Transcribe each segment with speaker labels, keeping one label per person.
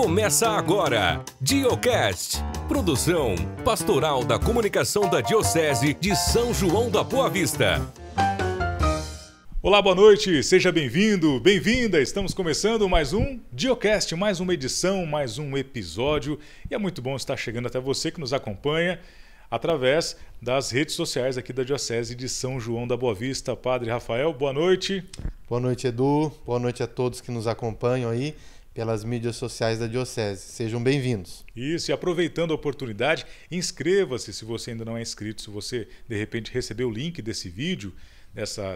Speaker 1: Começa agora, Diocast, produção pastoral da comunicação da Diocese de São João da Boa Vista.
Speaker 2: Olá, boa noite, seja bem-vindo, bem-vinda. Estamos começando mais um Diocast, mais uma edição, mais um episódio. E é muito bom estar chegando até você que nos acompanha através das redes sociais aqui da Diocese de São João da Boa Vista. Padre Rafael, boa noite.
Speaker 3: Boa noite, Edu. Boa noite a todos que nos acompanham aí pelas mídias sociais da Diocese. Sejam bem-vindos.
Speaker 2: Isso, e aproveitando a oportunidade, inscreva-se se você ainda não é inscrito. Se você, de repente, recebeu o link desse vídeo,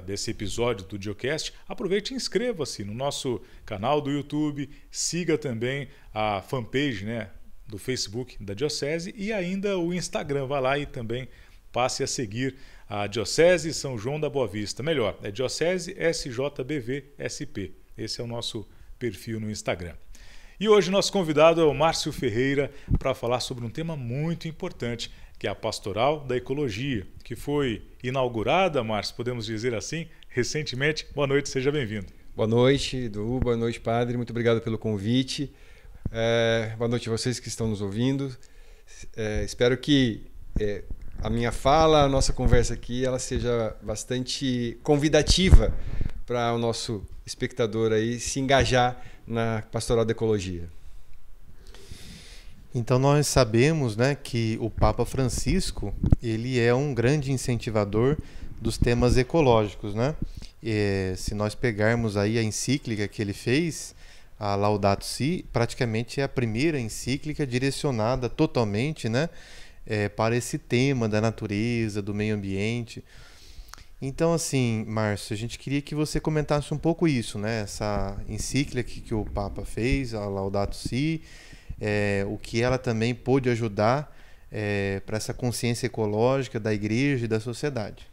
Speaker 2: desse episódio do Diocast, aproveite e inscreva-se no nosso canal do YouTube, siga também a fanpage, do Facebook da Diocese e ainda o Instagram. Vá lá e também passe a seguir a Diocese São João da Boa Vista. Melhor, é Diocese SJBV-SP. Esse é o nosso perfil no Instagram. E hoje nosso convidado é o Márcio Ferreira para falar sobre um tema muito importante, que é a Pastoral da Ecologia, que foi inaugurada, Márcio, podemos dizer assim, recentemente. Boa noite, seja bem-vindo.
Speaker 4: Boa noite, Edu. Boa noite, Padre. Muito obrigado pelo convite. Boa noite a vocês que estão nos ouvindo. Espero que a minha fala, a nossa conversa aqui, ela seja bastante convidativa para o nosso espectador aí se engajar na Pastoral da Ecologia.
Speaker 3: Então nós sabemos, que o Papa Francisco ele é um grande incentivador dos temas ecológicos, se nós pegarmos aí a encíclica que ele fez, a Laudato Si, praticamente é a primeira encíclica direcionada totalmente, para esse tema da natureza, do meio ambiente. Então, assim, Márcio, a gente queria que você comentasse um pouco isso, essa encíclica que o Papa fez, a Laudato Si, o que ela também pôde ajudar para essa consciência ecológica da Igreja e da sociedade.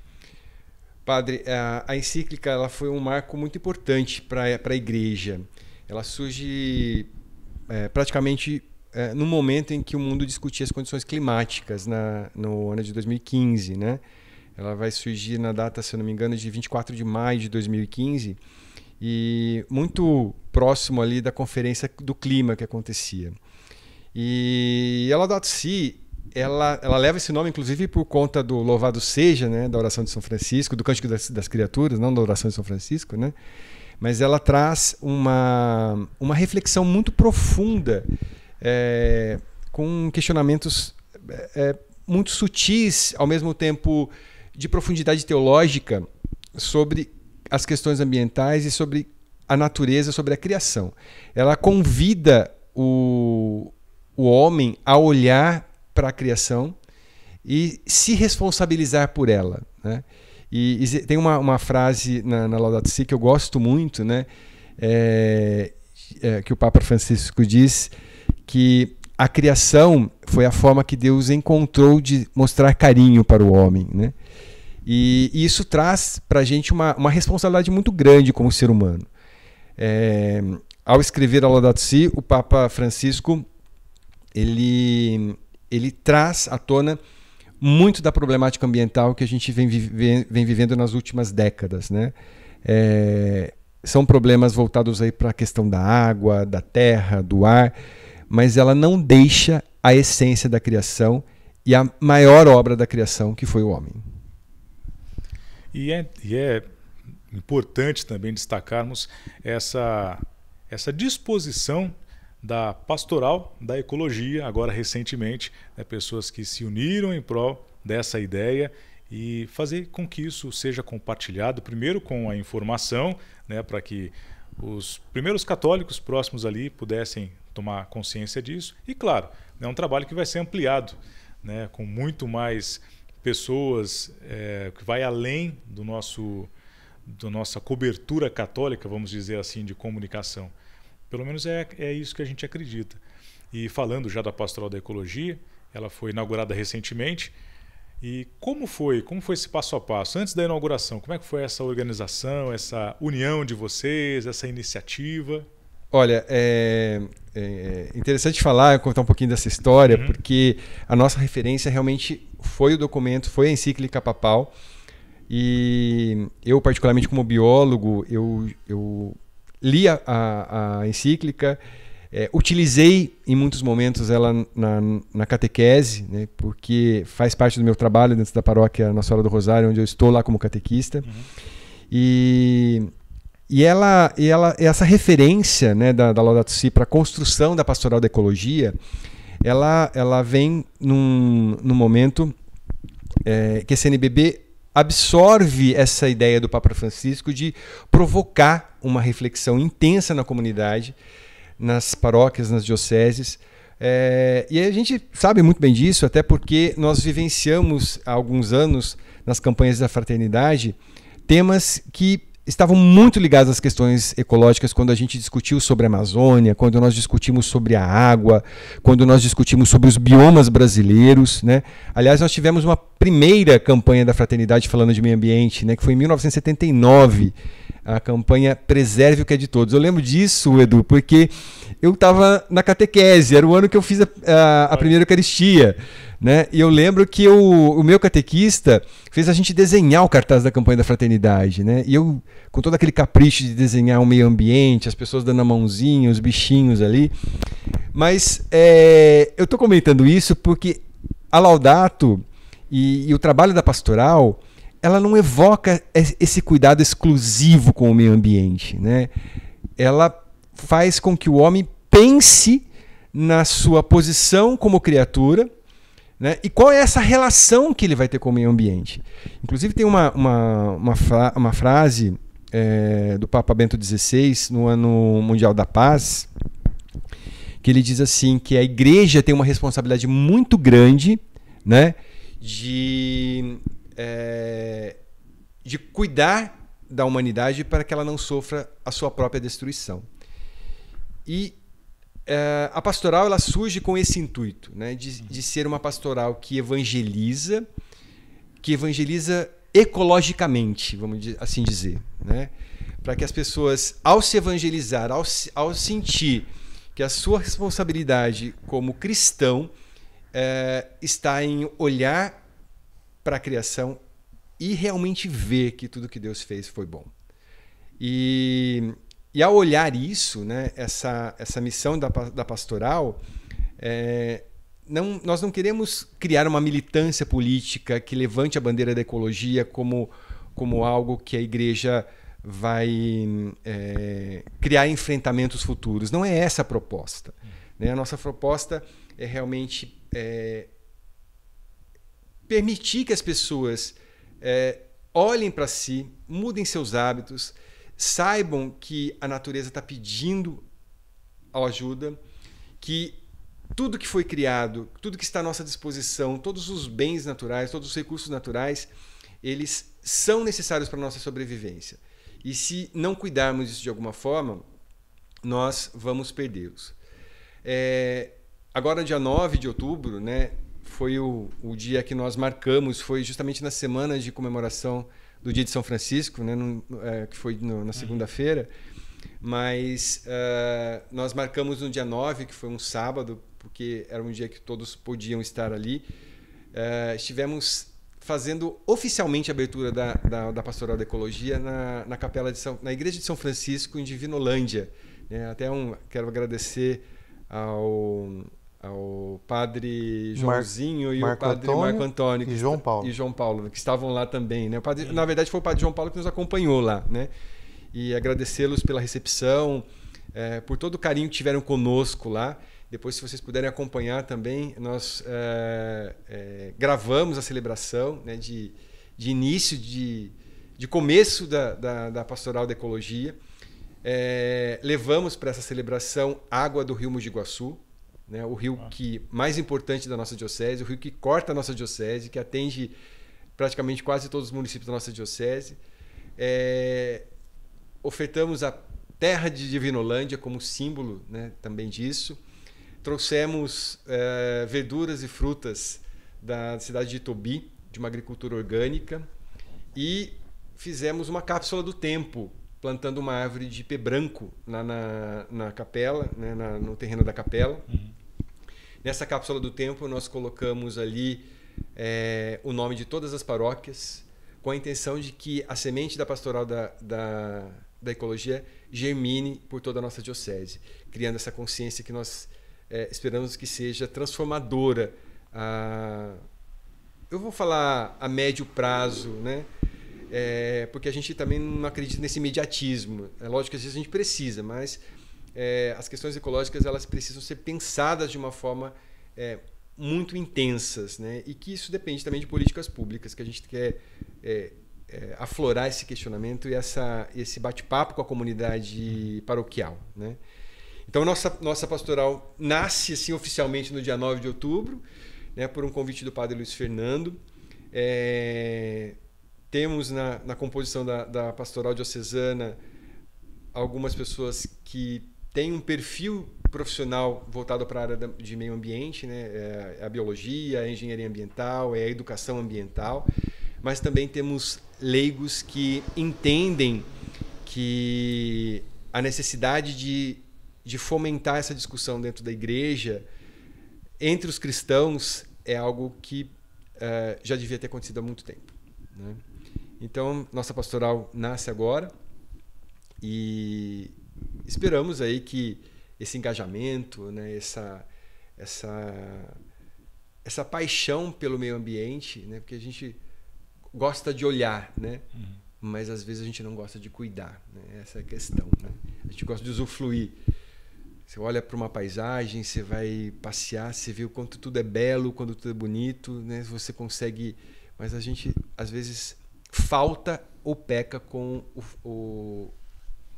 Speaker 4: Padre, a encíclica ela foi um marco muito importante para a Igreja. Ela surge praticamente no momento em que o mundo discutia as condições climáticas, no ano de 2015, Ela vai surgir na data, se eu não me engano, de 24 de maio de 2015 e muito próximo ali da Conferência do Clima que acontecia. E a Laudato Si, ela leva esse nome, inclusive, por conta do Louvado Seja, da oração de São Francisco, do Cântico das Criaturas, não da oração de São Francisco, Mas ela traz uma reflexão muito profunda, com questionamentos muito sutis, ao mesmo tempo de profundidade teológica, sobre as questões ambientais e sobre a natureza, sobre a criação. Ela convida o homem a olhar para a criação e se responsabilizar por ela. E tem uma frase na Laudato Si que eu gosto muito, que o Papa Francisco diz que a criação foi a forma que Deus encontrou de mostrar carinho para o homem. E isso traz para a gente uma responsabilidade muito grande como ser humano. Ao escrever a Laudato Si, o Papa Francisco ele traz à tona muito da problemática ambiental que a gente vem vivendo nas últimas décadas. São problemas voltados aí para a questão da água, da terra, do ar, mas ela não deixa a essência da criação e a maior obra da criação, que foi o homem.
Speaker 2: E é importante também destacarmos essa disposição da Pastoral da Ecologia, agora recentemente, pessoas que se uniram em prol dessa ideia e fazer com que isso seja compartilhado, primeiro com a informação, para que os primeiros católicos próximos ali pudessem tomar consciência disso. E claro, é um trabalho que vai ser ampliado, com muito mais pessoas, que vai além da nossa cobertura católica, vamos dizer assim, de comunicação. Pelo menos é isso que a gente acredita. E falando já da Pastoral da Ecologia, ela foi inaugurada recentemente. E como foi esse passo a passo? Antes da inauguração, como é que foi essa organização, essa união de vocês, essa iniciativa?
Speaker 4: Olha, é interessante contar um pouquinho dessa história, porque a nossa referência realmente foi o documento, foi a encíclica papal. E eu, particularmente como biólogo, eu li a encíclica, Utilizei em muitos momentos ela na catequese, né, porque faz parte do meu trabalho dentro da paróquia Nossa Senhora do Rosário, onde eu estou lá como catequista. E essa referência, né, da Laudato Si para a construção da pastoral da ecologia, ela vem num momento que a CNBB absorve essa ideia do Papa Francisco de provocar uma reflexão intensa na comunidade, nas paróquias, nas dioceses. E a gente sabe muito bem disso, até porque nós vivenciamos há alguns anos, nas campanhas da fraternidade, temas que estavam muito ligados às questões ecológicas quando a gente discutiu sobre a Amazônia, quando nós discutimos sobre a água, quando nós discutimos sobre os biomas brasileiros, né? Aliás, nós tivemos uma primeira campanha da fraternidade falando de meio ambiente, né, que foi em 1979, a campanha Preserve o que é de Todos. Eu lembro disso, Edu, porque eu estava na catequese, era o ano que eu fiz a primeira Eucaristia, né? E eu lembro que o meu catequista fez a gente desenhar o cartaz da campanha da fraternidade, né? E eu, com todo aquele capricho de desenhar o meio ambiente, as pessoas dando a mãozinha, os bichinhos ali. Mas eu estou comentando isso porque a Laudato e o trabalho da pastoral, ela não evoca esse cuidado exclusivo com o meio ambiente, né? Ela faz com que o homem pense na sua posição como criatura, né? E qual é essa relação que ele vai ter com o meio ambiente. Inclusive tem uma frase do Papa Bento XVI, no Ano Mundial da Paz, que ele diz assim, que a igreja tem uma responsabilidade muito grande, né, de cuidar da humanidade para que ela não sofra a sua própria destruição. E a pastoral, ela surge com esse intuito, né, de ser uma pastoral que evangeliza ecologicamente, vamos assim dizer, né, para que as pessoas, ao se evangelizar, ao sentir que a sua responsabilidade como cristão está em olhar para a criação e realmente ver que tudo que Deus fez foi bom. E ao olhar isso, né, essa missão da pastoral, nós não queremos criar uma militância política que levante a bandeira da ecologia como algo que a igreja vai criar enfrentamentos futuros. Não é essa a proposta, né? A nossa proposta é realmente permitir que as pessoas olhem para si, mudem seus hábitos, saibam que a natureza está pedindo ajuda, que tudo que foi criado, tudo que está à nossa disposição, todos os bens naturais, todos os recursos naturais, eles são necessários para a nossa sobrevivência. E se não cuidarmos disso de alguma forma, nós vamos perdê-los. Agora, dia 9 de outubro, né, foi o dia que nós marcamos, foi justamente na semana de comemoração do dia de São Francisco, né, que foi na segunda-feira, mas nós marcamos no dia 9, que foi um sábado, porque era um dia que todos podiam estar ali. Estivemos fazendo oficialmente a abertura da Pastoral da Ecologia na Igreja de São Francisco, em Divinolândia, né? Até quero agradecer ao padre Joãozinho e o padre Marco Antônio
Speaker 3: e
Speaker 4: João Paulo, que estavam lá também, né? Na verdade, foi o padre João Paulo que nos acompanhou lá, né? E agradecê-los pela recepção, por todo o carinho que tiveram conosco lá. Depois, se vocês puderem acompanhar também, nós gravamos a celebração, né, de início, de começo da Pastoral da Ecologia. Levamos para essa celebração água do rio Mogi Guaçu, né, o rio mais importante da nossa diocese, o rio que corta a nossa diocese, que atende praticamente quase todos os municípios da nossa diocese. Ofertamos a terra de Divinolândia como símbolo, né, também disso. Trouxemos verduras e frutas da cidade de Itobi, de uma agricultura orgânica, e fizemos uma cápsula do tempo, plantando uma árvore de ipê branco na capela, né, no terreno da capela. Nessa cápsula do tempo, nós colocamos ali o nome de todas as paróquias, com a intenção de que a semente da pastoral da ecologia germine por toda a nossa diocese, criando essa consciência que nós esperamos que seja transformadora. Eu vou falar a médio prazo, né? Porque a gente também não acredita nesse imediatismo. É lógico que às vezes a gente precisa, mas as questões ecológicas elas precisam ser pensadas de uma forma muito intensas, né? E que isso depende também de políticas públicas, que a gente quer aflorar esse questionamento e esse bate-papo com a comunidade paroquial, né? Então, nossa pastoral nasce assim, oficialmente no dia 9 de outubro, né, por um convite do padre Luiz Fernando. Temos na composição da pastoral diocesana algumas pessoas que têm um perfil profissional voltado para a área de meio ambiente, né? A biologia, a engenharia ambiental, a educação ambiental, mas também temos leigos que entendem que a necessidade de fomentar essa discussão dentro da igreja, entre os cristãos, é algo que já devia ter acontecido há muito tempo, né? Então, nossa pastoral nasce agora e esperamos aí que esse engajamento, né, essa paixão pelo meio ambiente, né, porque a gente gosta de olhar, né, mas às vezes a gente não gosta de cuidar, né, essa é a questão, né? A gente gosta de usufruir. Você olha para uma paisagem, você vai passear, você vê o quanto tudo é belo, quanto tudo é bonito, né? Você consegue... Mas a gente, às vezes, falta ou peca com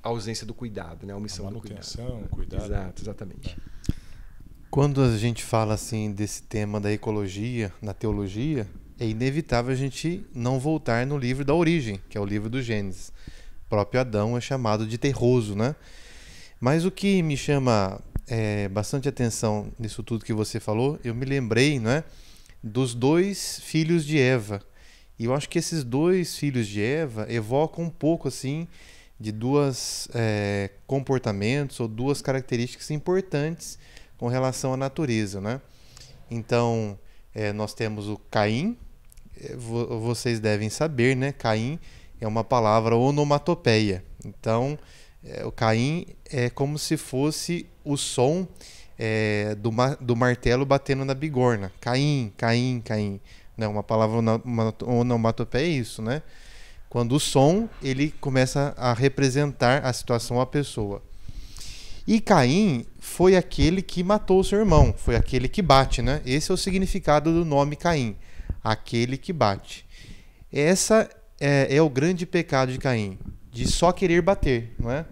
Speaker 4: a ausência do cuidado, né? A omissão do cuidado.
Speaker 2: Manutenção, cuidado.
Speaker 4: Exato, exatamente.
Speaker 3: Quando a gente fala assim desse tema da ecologia, na teologia, é inevitável a gente não voltar no livro da origem, que é o livro do Gênesis. O próprio Adão é chamado de terroso, né? Mas o que me chama bastante atenção nisso tudo que você falou, eu me lembrei, né, dos 2 filhos de Eva. E eu acho que esses 2 filhos de Eva evocam um pouco assim de 2 comportamentos ou 2 características importantes com relação à natureza, né? Então, nós temos o Caim. Vocês devem saber, né? Caim é uma palavra onomatopeia. Então, o Caim é como se fosse o som do martelo batendo na bigorna. Caim, Caim, Caim. Né? Uma palavra onomatopeia é isso, né? Quando o som ele começa a representar a situação, a pessoa. E Caim foi aquele que matou o seu irmão, foi aquele que bate, né? Esse é o significado do nome Caim, aquele que bate. Essa é o grande pecado de Caim, de só querer bater, não é?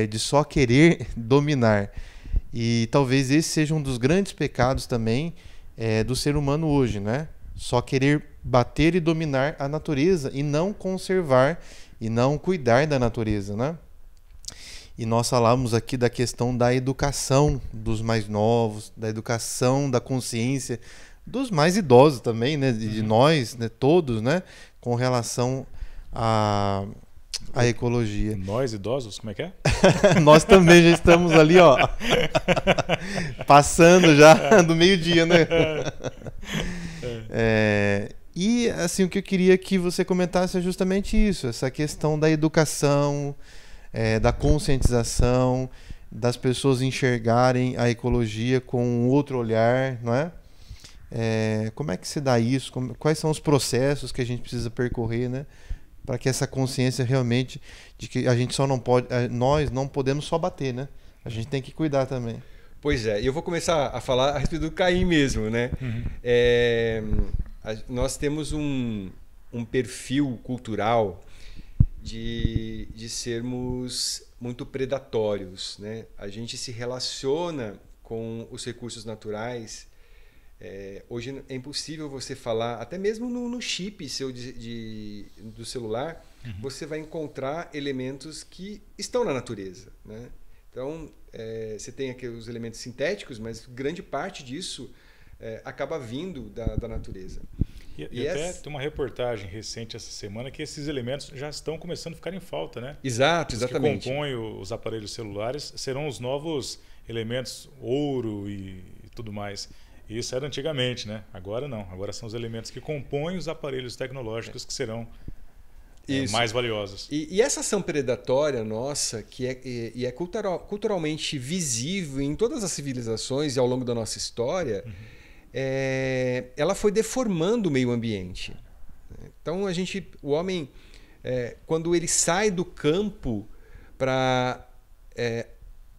Speaker 3: De só querer dominar. E talvez esse seja um dos grandes pecados também do ser humano hoje, né? Só querer bater e dominar a natureza e não conservar e não cuidar da natureza, né? E nós falamos aqui da questão da educação dos mais novos, da educação da consciência dos mais idosos também, né? De nós, né? Todos, né? Com relação à ecologia.
Speaker 2: Nós idosos, como é que é?
Speaker 3: Nós também já estamos ali, ó, passando já do meio-dia, né? E assim, o que eu queria que você comentasse é justamente isso, essa questão da educação, da conscientização, das pessoas enxergarem a ecologia com um outro olhar, não é? Como é que se dá isso? Quais são os processos que a gente precisa percorrer, né? Para que essa consciência realmente de que a gente só não pode, nós não podemos só bater, né? A gente tem que cuidar também.
Speaker 4: Pois é, eu vou começar a falar a respeito do Caim mesmo, né? Nós temos um perfil cultural de sermos muito predatórios, né? A gente se relaciona com os recursos naturais. Hoje é impossível você falar, até mesmo no chip seu do celular, você vai encontrar elementos que estão na natureza, né? Então, você tem aqui os elementos sintéticos, mas grande parte disso acaba vindo da natureza.
Speaker 2: E até tem uma reportagem recente essa semana que esses elementos já estão começando a ficar em falta, né?
Speaker 4: Exato, exatamente.
Speaker 2: Os que compõem os aparelhos celulares serão os novos elementos ouro e tudo mais. Isso era antigamente, né? Agora não. Agora são os elementos que compõem os aparelhos tecnológicos que serão
Speaker 4: Isso.
Speaker 2: mais valiosas.
Speaker 4: E essa ação predatória nossa, que é culturalmente visível em todas as civilizações e ao longo da nossa história, ela foi deformando o meio ambiente. Então o homem, quando ele sai do campo para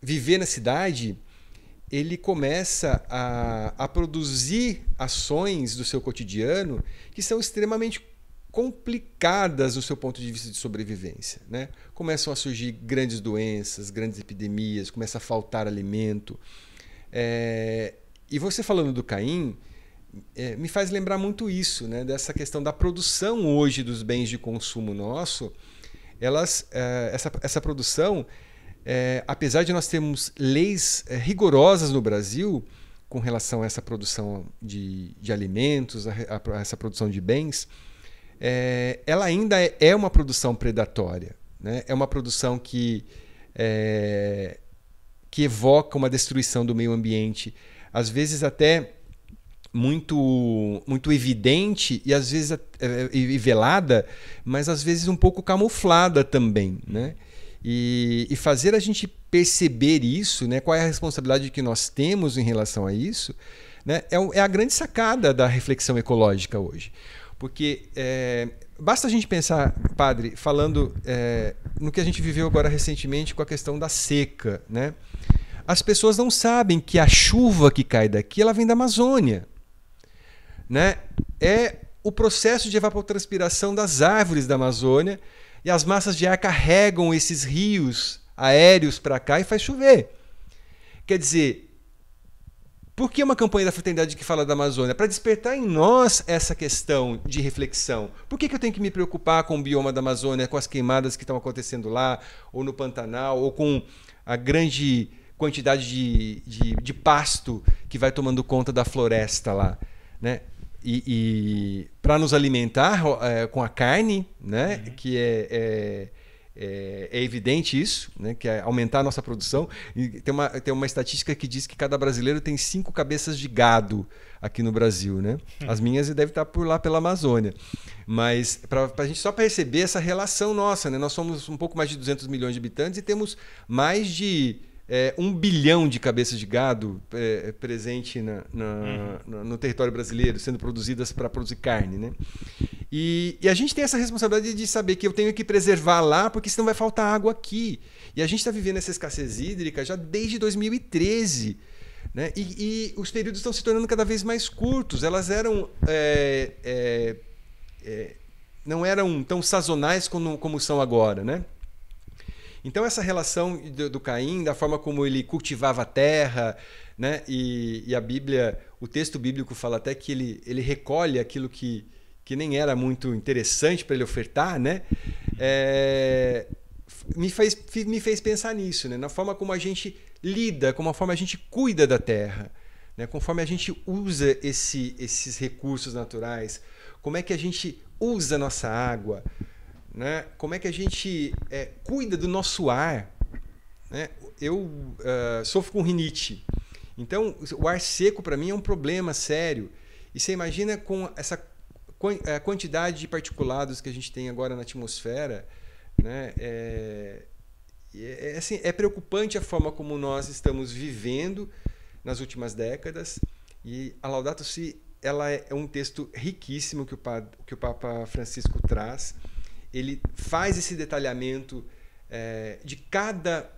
Speaker 4: viver na cidade, ele começa a produzir ações do seu cotidiano que são extremamente complicadas do seu ponto de vista de sobrevivência, né? Começam a surgir grandes doenças, grandes epidemias, começa a faltar alimento. E você falando do Caim, me faz lembrar muito isso, né? Dessa questão da produção hoje dos bens de consumo nosso. Essa produção, apesar de nós termos leis rigorosas no Brasil com relação a essa produção de alimentos, a essa produção de bens, ela ainda é uma produção predatória, né? É uma produção que evoca uma destruição do meio ambiente, às vezes até muito evidente e às vezes e velada, mas às vezes um pouco camuflada também, né? E fazer a gente perceber isso, né? Qual é a responsabilidade que nós temos em relação a isso, né? É a grande sacada da reflexão ecológica hoje. Porque basta a gente pensar, padre, falando no que a gente viveu agora recentemente com a questão da seca, né? As pessoas não sabem que a chuva que cai daqui, ela vem da Amazônia, né? É o processo de evapotranspiração das árvores da Amazônia, e as massas de ar carregam esses rios aéreos para cá e faz chover. Quer dizer, por que uma campanha da Fraternidade que fala da Amazônia? Para despertar em nós essa questão de reflexão. Por que eu tenho que me preocupar com o bioma da Amazônia, com as queimadas que estão acontecendo lá, ou no Pantanal, ou com a grande quantidade de pasto que vai tomando conta da floresta lá, né? E para nos alimentar com a carne, né? Que é evidente isso, né? Que é aumentar a nossa produção. E tem uma estatística que diz que cada brasileiro tem 5 cabeças de gado aqui no Brasil, né? As minhas devem estar por lá pela Amazônia. Mas a gente só perceber essa relação nossa, né? Nós somos um pouco mais de 200 milhões de habitantes e temos mais de 1 bilhão de cabeças de gado presente no território brasileiro, sendo produzidas para produzir carne, né? E a gente tem essa responsabilidade de saber que eu tenho que preservar lá, porque senão vai faltar água aqui. E a gente está vivendo essa escassez hídrica já desde 2013. Né? E os períodos estão se tornando cada vez mais curtos. Elas eram não eram tão sazonais como são agora, né? Então essa relação do Caim, da forma como ele cultivava a terra, né? E a Bíblia, o texto bíblico fala até que ele recolhe aquilo que nem era muito interessante para ele ofertar, né? Me fez pensar nisso, né? Na forma como a gente lida, como a forma a gente cuida da terra, né? Conforme a gente usa esses recursos naturais, como é que a gente usa a nossa água, né? Como é que a gente cuida do nosso ar, né? Eu sofro com rinite, então o ar seco para mim é um problema sério. E você imagina com essa quantidade de particulados que a gente tem agora na atmosfera, né? Assim, é preocupante a forma como nós estamos vivendo nas últimas décadas. E a Laudato Si, ela é um texto riquíssimo que o Papa Francisco traz. Ele faz esse detalhamento de cada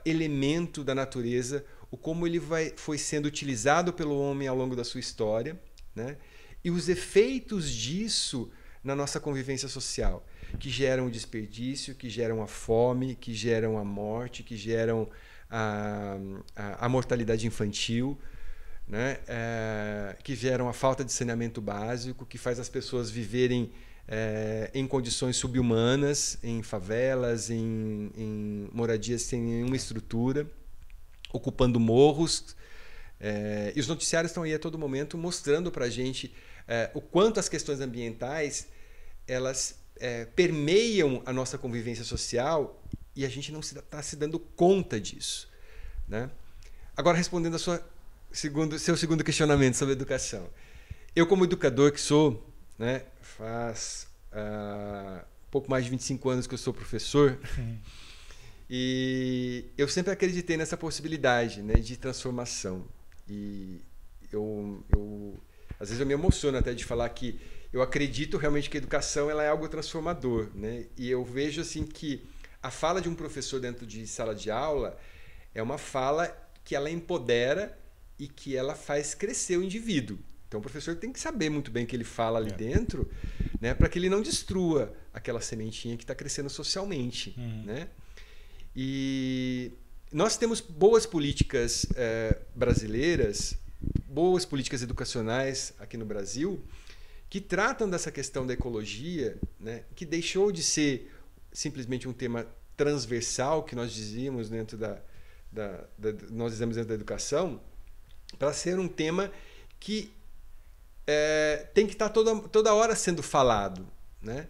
Speaker 4: elemento da natureza, o como ele foi sendo utilizado pelo homem ao longo da sua história, né? E os efeitos disso na nossa convivência social, que geram o desperdício, que geram a fome, que geram a morte, que geram a mortalidade infantil, né? Que geram a falta de saneamento básico, que faz as pessoas viverem em condições subhumanas, em favelas, em moradias sem nenhuma estrutura, ocupando morros. E os noticiários estão aí a todo momento mostrando para a gente o quanto as questões ambientais elas permeiam a nossa convivência social e a gente não está se dando conta disso, né? Agora, respondendo ao seu segundo questionamento sobre educação. Eu, como educador que sou, né, faz pouco mais de 25 anos que eu sou professor. E eu sempre acreditei nessa possibilidade, né, de transformação. E às vezes eu me emociono até de falar que eu acredito realmente que a educação ela é algo transformador, né? E eu vejo assim que a fala de um professor dentro de sala de aula é uma fala que ela empodera e que ela faz crescer o indivíduo. Então o professor tem que saber muito bem o que ele fala ali dentro, né, para que ele não destrua aquela sementinha que está crescendo socialmente, né? E nós temos boas políticas brasileiras, boas políticas educacionais aqui no Brasil, que tratam dessa questão da ecologia, né, que deixou de ser simplesmente um tema transversal que nós dizíamos dentro nós dizemos dentro da educação, para ser um tema que tem que estar toda hora sendo falado, né?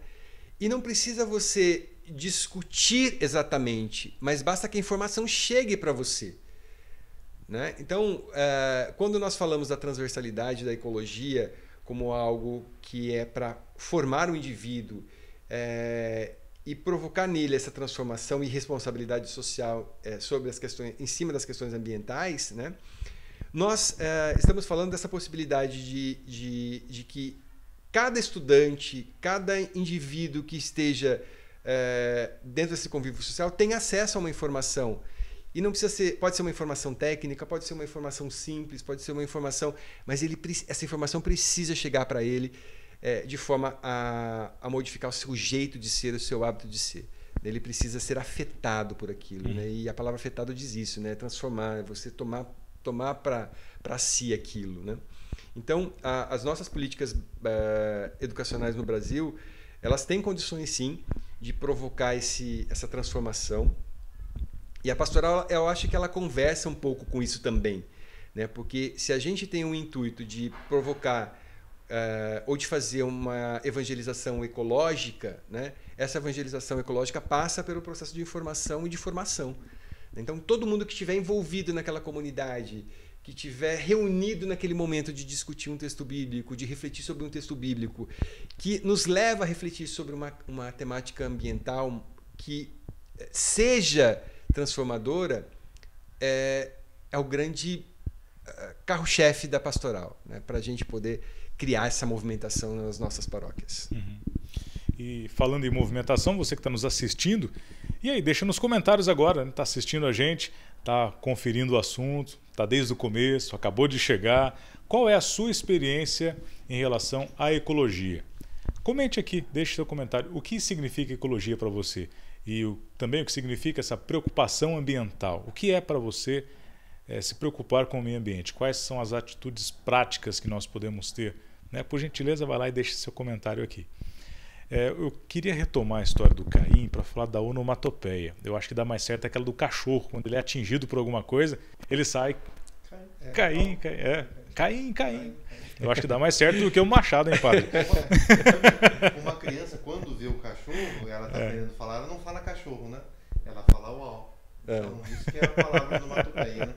Speaker 4: E não precisa você discutir exatamente, mas basta que a informação chegue para você, né? Então, quando nós falamos da transversalidade da ecologia como algo que é para formar o indivíduo e provocar nele essa transformação e responsabilidade social sobre as questões, em cima das questões ambientais, né? Nós estamos falando dessa possibilidade de que cada estudante, cada indivíduo que esteja dentro desse convívio social tenha acesso a uma informação. E não precisa ser, pode ser uma informação técnica, pode ser uma informação simples, pode ser uma informação, mas essa informação precisa chegar para ele de forma a modificar o seu jeito de ser, o seu hábito de ser. Ele precisa ser afetado por aquilo, né? E a palavra afetado diz isso, né? Transformar, você tomar para si aquilo, né? Então, as nossas políticas educacionais no Brasil, elas têm condições, sim, de provocar essa transformação. E a pastoral, eu acho que ela conversa um pouco com isso também, né? Porque se a gente tem um intuito de provocar ou de fazer uma evangelização ecológica, né? Essa evangelização ecológica passa pelo processo de informação e de formação. Então, todo mundo que estiver envolvido naquela comunidade, que estiver reunido naquele momento de discutir um texto bíblico, de refletir sobre um texto bíblico, que nos leva a refletir sobre uma temática ambiental que seja transformadora, é o grande carro-chefe da pastoral, né? Para a gente poder criar essa movimentação nas nossas paróquias.
Speaker 2: E falando em movimentação, você que está nos assistindo, e aí, deixa nos comentários agora, está assistindo a gente, está conferindo o assunto, está desde o começo, acabou de chegar. Qual é a sua experiência em relação à ecologia? Comente aqui, deixe seu comentário. O que significa ecologia para você? E também o que significa essa preocupação ambiental? O que é para você se preocupar com o meio ambiente? Quais são as atitudes práticas que nós podemos ter? Né? Por gentileza, vai lá e deixe seu comentário aqui. Eu queria retomar a história do Caim para falar da onomatopeia. Eu acho que dá mais certo aquela do cachorro. Quando ele é atingido por alguma coisa, ele sai Caim, Caim. Eu acho que dá mais certo do que o machado, hein, padre?
Speaker 3: Uma criança, quando vê o cachorro, ela está querendo falar, ela não fala cachorro, né? Ela fala uau. Então, isso que é a palavra onomatopeia, né?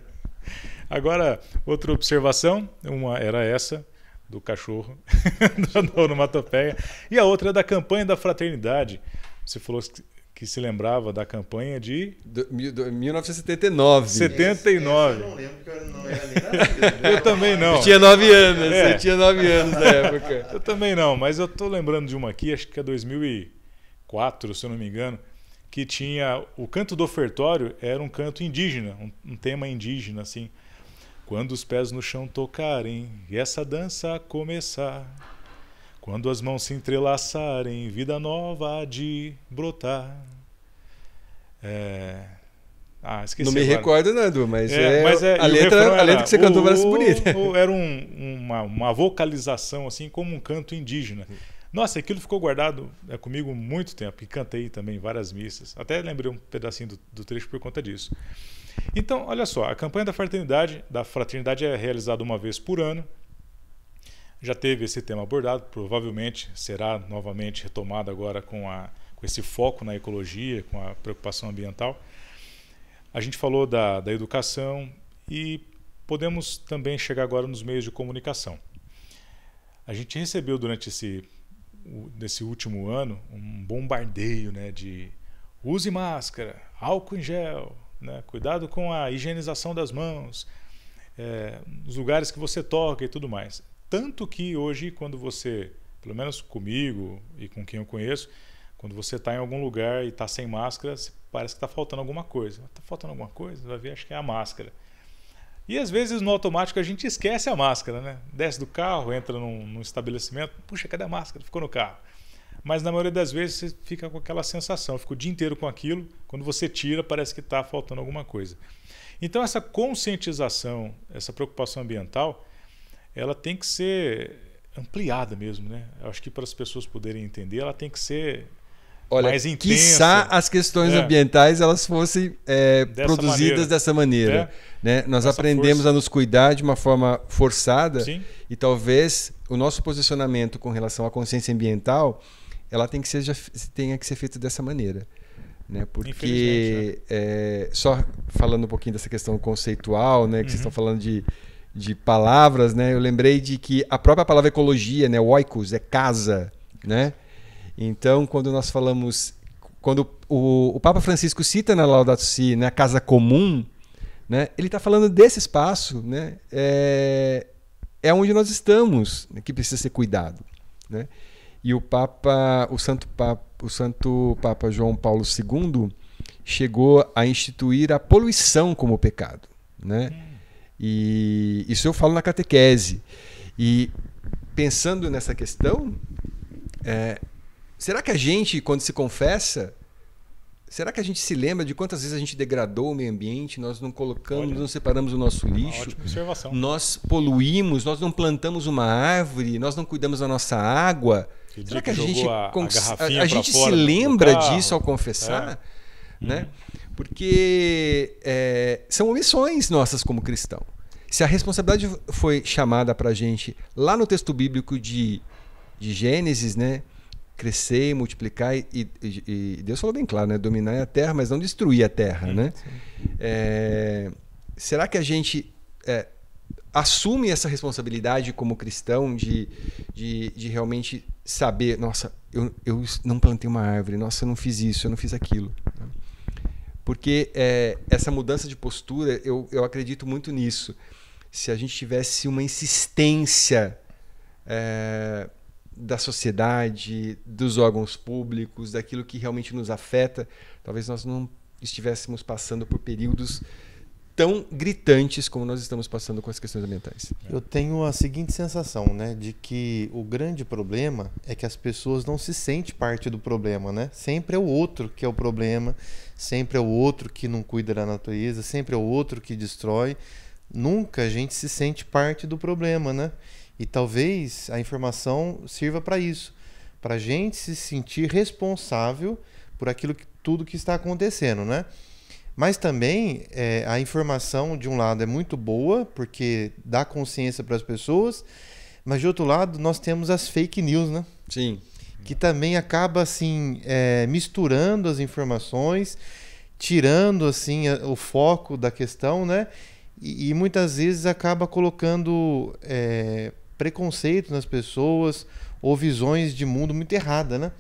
Speaker 2: Agora, outra observação, uma era essa, do cachorro, da onomatopeia, e a outra é da campanha da fraternidade. Você falou que se lembrava da campanha de
Speaker 4: 1979.
Speaker 2: 79.
Speaker 3: Eu não lembro, porque eu não era nem nascido.
Speaker 2: Eu também não.
Speaker 4: Eu tinha 9 anos, você tinha 9 anos na época.
Speaker 2: Eu também não, mas eu estou lembrando de uma aqui, acho que é 2004, se eu não me engano, que tinha o canto do ofertório, era um canto indígena, um tema indígena, assim. Quando os pés no chão tocarem e essa dança começar, quando as mãos se entrelaçarem, vida nova há de brotar. Esqueci.
Speaker 4: Não me
Speaker 2: agora.
Speaker 4: recordo, não, Edu, mas a
Speaker 2: e
Speaker 4: letra que você cantou parece bonita.
Speaker 2: Era uma vocalização, assim, como um canto indígena. Nossa, aquilo ficou guardado comigo muito tempo e cantei também várias missas. Até lembrei um pedacinho do trecho por conta disso. Então, olha só, a campanha da fraternidade é realizada uma vez por ano. Já teve esse tema abordado, provavelmente será novamente retomado agora com esse foco na ecologia, com a preocupação ambiental. A gente falou da educação e podemos também chegar agora nos meios de comunicação. A gente recebeu durante nesse último ano, um bombardeio, né, de use máscara, álcool em gel, né, cuidado com a higienização das mãos, nos lugares que você toca e tudo mais. Tanto que hoje, quando você, pelo menos comigo e com quem eu conheço, quando você está em algum lugar e está sem máscara, parece que está faltando alguma coisa. Está faltando alguma coisa? Vai ver, acho que é a máscara. E às vezes no automático a gente esquece a máscara, né? Desce do carro, entra num estabelecimento, puxa, cadê a máscara? Ficou no carro. Mas na maioria das vezes você fica com aquela sensação, fica o dia inteiro com aquilo, quando você tira parece que está faltando alguma coisa. Então essa conscientização, essa preocupação ambiental, ela tem que ser ampliada mesmo, né? Eu acho que para as pessoas poderem entender, ela tem que ser mais intensa.
Speaker 4: Quiçá as questões ambientais elas fossem produzidas dessa maneira. Né? Nós aprendemos a nos cuidar de uma forma forçada. Sim. E talvez o nosso posicionamento com relação à consciência ambiental ela tenha que ser feito dessa maneira. Né? Porque, só falando um pouquinho dessa questão conceitual, né? Que vocês estão falando de palavras, né? Eu lembrei de que a própria palavra ecologia, né? Oikos, é casa, né? Então, quando nós falamos, quando o Papa Francisco cita na Laudato Si, né, a casa comum, né, ele está falando desse espaço, né, é onde nós estamos, né, que precisa ser cuidado, né? E o Santo Papa João Paulo II chegou a instituir a poluição como pecado, né? E isso eu falo na catequese. E pensando nessa questão, será que a gente, quando se confessa, será que a gente se lembra de quantas vezes a gente degradou o meio ambiente, nós não colocamos, não separamos o nosso lixo,
Speaker 2: ótima observação.
Speaker 4: Nós poluímos, nós não plantamos uma árvore, nós não cuidamos da nossa água? Será que a gente se lembra disso ao confessar? Né? Porque são omissões nossas como cristão. Se a responsabilidade foi chamada para a gente lá no texto bíblico de Gênesis, né? Crescer e multiplicar, e Deus falou bem claro, né? Dominar a terra, mas não destruir a terra, né? Será que a gente assume essa responsabilidade como cristão de realmente saber, nossa, eu não plantei uma árvore, nossa, eu não fiz isso, eu não fiz aquilo, né? Porque essa mudança de postura, eu acredito muito nisso. Se a gente tivesse uma insistência da sociedade, dos órgãos públicos, daquilo que realmente nos afeta, talvez nós não estivéssemos passando por períodos tão gritantes como nós estamos passando com as questões ambientais.
Speaker 3: Eu tenho a seguinte sensação, né, de que o grande problema é que as pessoas não se sentem parte do problema, né? Sempre é o outro que é o problema, sempre é o outro que não cuida da natureza, sempre é o outro que destrói. Nunca a gente se sente parte do problema, né? E talvez a informação sirva para isso, para a gente se sentir responsável por tudo que está acontecendo, né? Mas também a informação, de um lado, é muito boa, porque dá consciência para as pessoas, mas de outro lado, nós temos as fake news, né?
Speaker 4: Sim.
Speaker 3: Que também acaba assim, misturando as informações, tirando assim, o foco da questão, né? E muitas vezes acaba colocando preconceito nas pessoas ou visões de mundo muito errada, né?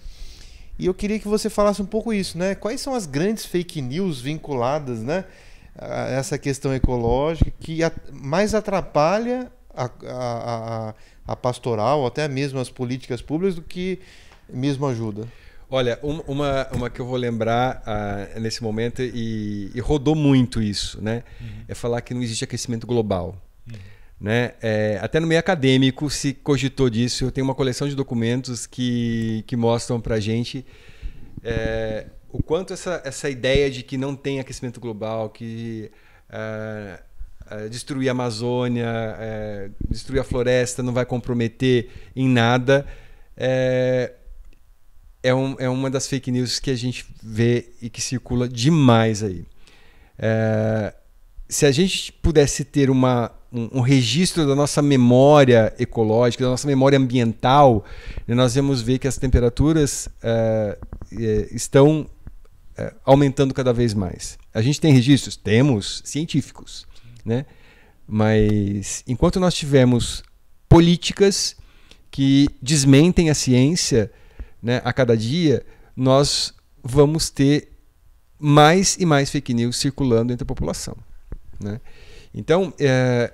Speaker 3: E eu queria que você falasse um pouco isso, né? Quais são as grandes fake news vinculadas, né, a essa questão ecológica que mais atrapalha a pastoral, até mesmo as políticas públicas, do que mesmo ajuda?
Speaker 4: Olha, uma que eu vou lembrar nesse momento, e rodou muito isso, né? É falar que não existe aquecimento global. Né? Até no meio acadêmico se cogitou disso. Eu tenho uma coleção de documentos que mostram para a gente o quanto essa ideia de que não tem aquecimento global, que destruir a Amazônia, destruir a floresta não vai comprometer em nada, é uma das fake news que a gente vê e que circula demais aí. Se a gente pudesse ter um registro da nossa memória ecológica, da nossa memória ambiental, nós vamos ver que as temperaturas estão aumentando cada vez mais. A gente tem registros? Temos, científicos, né? Mas enquanto nós tivermos políticas que desmentem a ciência, né, a cada dia, nós vamos ter mais e mais fake news circulando entre a população, né? Então,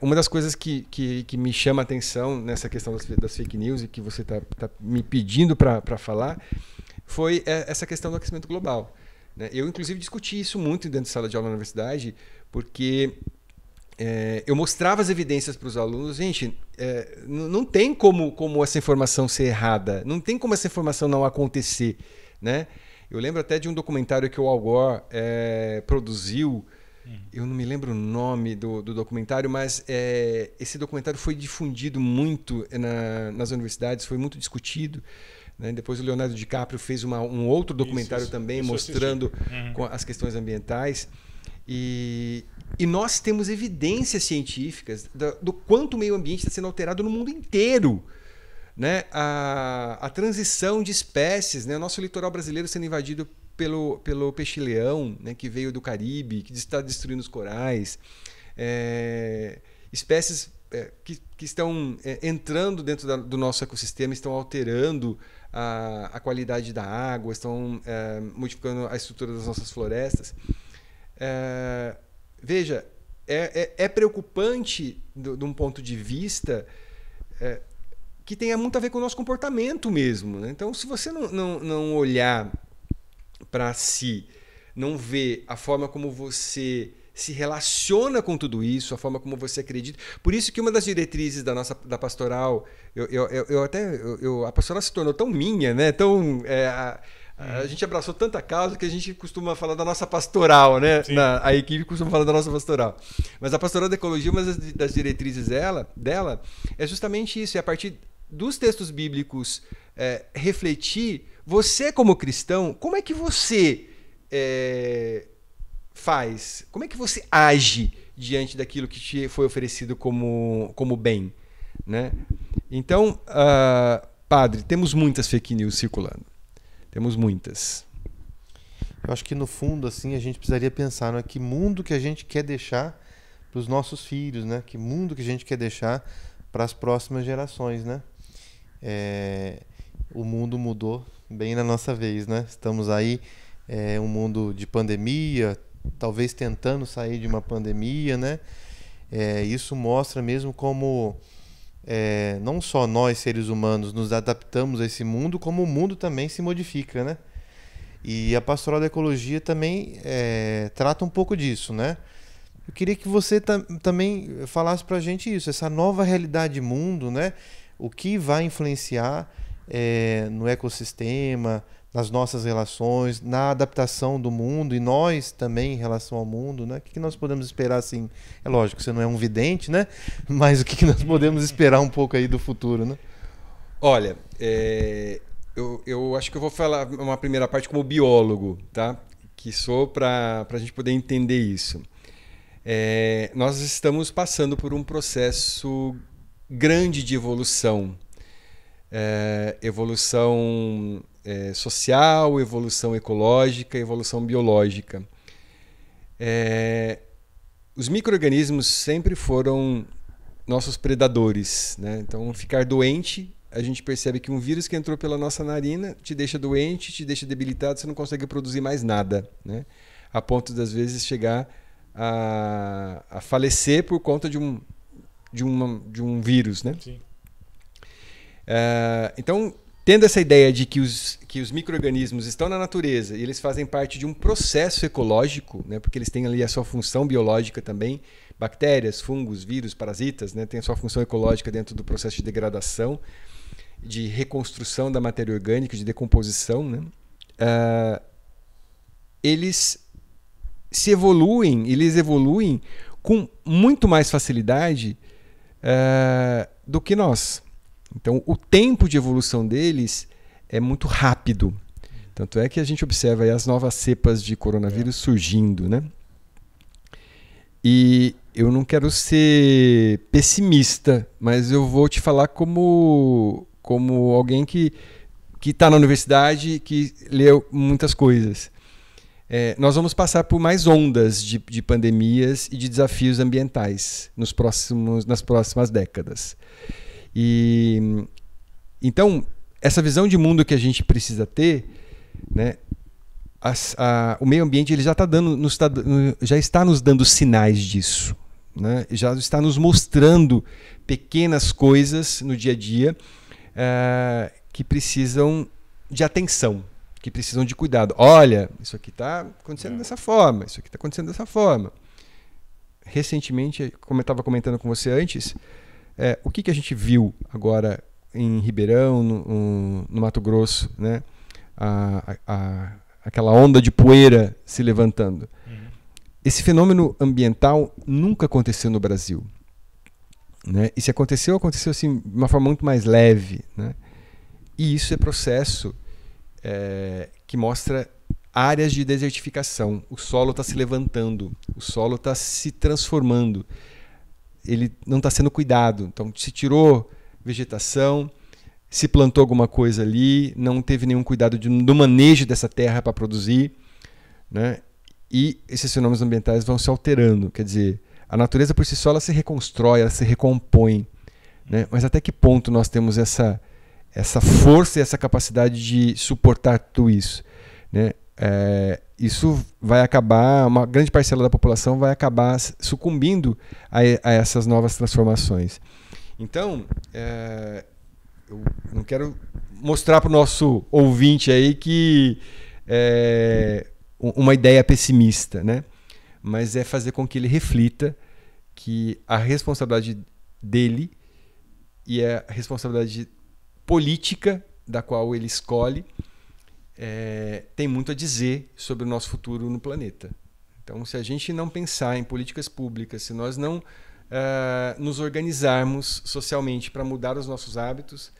Speaker 4: uma das coisas que me chama a atenção nessa questão das fake news e que você está me pedindo para falar foi essa questão do aquecimento global, né? Eu, inclusive, discuti isso muito dentro de sala de aula na universidade, porque eu mostrava as evidências para os alunos. Gente, não tem como essa informação ser errada, não tem como essa informação não acontecer, né? Eu lembro até de um documentário que o Al Gore produziu. Eu não me lembro o nome do documentário, mas esse documentário foi difundido muito nas universidades, foi muito discutido, né? Depois o Leonardo DiCaprio fez um outro documentário também, mostrando as questões ambientais. E nós temos evidências científicas do quanto o meio ambiente está sendo alterado no mundo inteiro, né? A transição de espécies, né? Nosso litoral brasileiro sendo invadido pelo peixe-leão, né, que veio do Caribe, que está destruindo os corais, espécies que estão entrando dentro do nosso ecossistema, estão alterando a qualidade da água, estão modificando a estrutura das nossas florestas. Veja, é preocupante de um ponto de vista que tenha muito a ver com o nosso comportamento mesmo, né? Então, se você não olhar para si, não ver a forma como você se relaciona com tudo isso, a forma como você acredita. Por isso que uma das diretrizes da pastoral, a pastoral se tornou tão minha, né? A gente abraçou tanta causa que a gente costuma falar da nossa pastoral, né? A equipe costuma falar da nossa pastoral. Mas a pastoral da ecologia, uma das diretrizes dela é justamente isso, é a partir dos textos bíblicos refletir, você como cristão, como é que você faz? Como é que você age diante daquilo que te foi oferecido como bem, né? Então, padre, temos muitas fake news circulando. Temos muitas.
Speaker 3: Eu acho que no fundo, assim, a gente precisaria pensar, né, que mundo que a gente quer deixar para os nossos filhos, né? Que mundo que a gente quer deixar para as próximas gerações, né? O mundo mudou bem na nossa vez, né? Estamos aí um mundo de pandemia, talvez tentando sair de uma pandemia, né? Isso mostra mesmo como não só nós, seres humanos, nos adaptamos a esse mundo, como o mundo também se modifica, né? E a pastoral da ecologia também trata um pouco disso, né? Eu queria que você também falasse para a gente isso, essa nova realidade de mundo, né? O que vai influenciar no ecossistema, nas nossas relações, na adaptação do mundo e nós também em relação ao mundo, né? O que nós podemos esperar, assim? É lógico que você não é um vidente, né? Mas o que nós podemos esperar um pouco aí do futuro, né?
Speaker 4: Olha, eu acho que eu vou falar uma primeira parte como biólogo, tá? Que sou para a gente poder entender isso. Nós estamos passando por um processo grande de evolução. Evolução social, evolução ecológica, evolução biológica. Os micro-organismos sempre foram nossos predadores, né? Então, ficar doente, a gente percebe que um vírus que entrou pela nossa narina te deixa doente, te deixa debilitado, você não consegue produzir mais nada, né? A ponto das vezes chegar a falecer por conta de um vírus, né?
Speaker 2: Sim.
Speaker 4: Então, tendo essa ideia de que os micro-organismos estão na natureza e eles fazem parte de um processo ecológico, né, porque eles têm ali a sua função biológica também, bactérias, fungos, vírus, parasitas, né, têm a sua função ecológica dentro do processo de degradação, de reconstrução da matéria orgânica, de decomposição, né? Eles evoluem com muito mais facilidade do que nós. Então, o tempo de evolução deles é muito rápido. Tanto é que a gente observa aí as novas cepas de coronavírus surgindo, né? E eu não quero ser pessimista, mas eu vou te falar como alguém que está na universidade, que leu muitas coisas. Nós vamos passar por mais ondas de pandemias e de desafios ambientais nas próximas décadas. E Então, essa visão de mundo que a gente precisa ter, né, o meio ambiente ele já está nos dando sinais disso, né? Já está nos mostrando pequenas coisas no dia a dia que precisam de atenção, que precisam de cuidado. Olha, isso aqui está acontecendo dessa forma, isso aqui está acontecendo dessa forma. Recentemente, como eu estava comentando com você antes, o que a gente viu agora em Ribeirão, no Mato Grosso, né? Aquela onda de poeira se levantando. Esse fenômeno ambiental nunca aconteceu no Brasil, né? E se aconteceu, aconteceu assim, de uma forma muito mais leve, né? E isso é processo que mostra áreas de desertificação. O solo está se levantando, o solo está se transformando, ele não está sendo cuidado. Então se tirou vegetação, se plantou alguma coisa ali, não teve nenhum cuidado do manejo dessa terra para produzir, né? E esses fenômenos ambientais vão se alterando. Quer dizer, a natureza por si só ela se reconstrói, ela se recompõe, né? Mas até que ponto nós temos essa força e essa capacidade de suportar tudo isso, né? Isso vai acabar, uma grande parcela da população vai acabar sucumbindo a essas novas transformações. Então, eu não quero mostrar para o nosso ouvinte aí que uma ideia pessimista, né? Mas é fazer com que ele reflita que a responsabilidade dele e a responsabilidade política da qual ele escolhe tem muito a dizer sobre o nosso futuro no planeta. Então, se a gente não pensar em políticas públicas, se nós não nos organizarmos socialmente para mudar os nossos hábitos,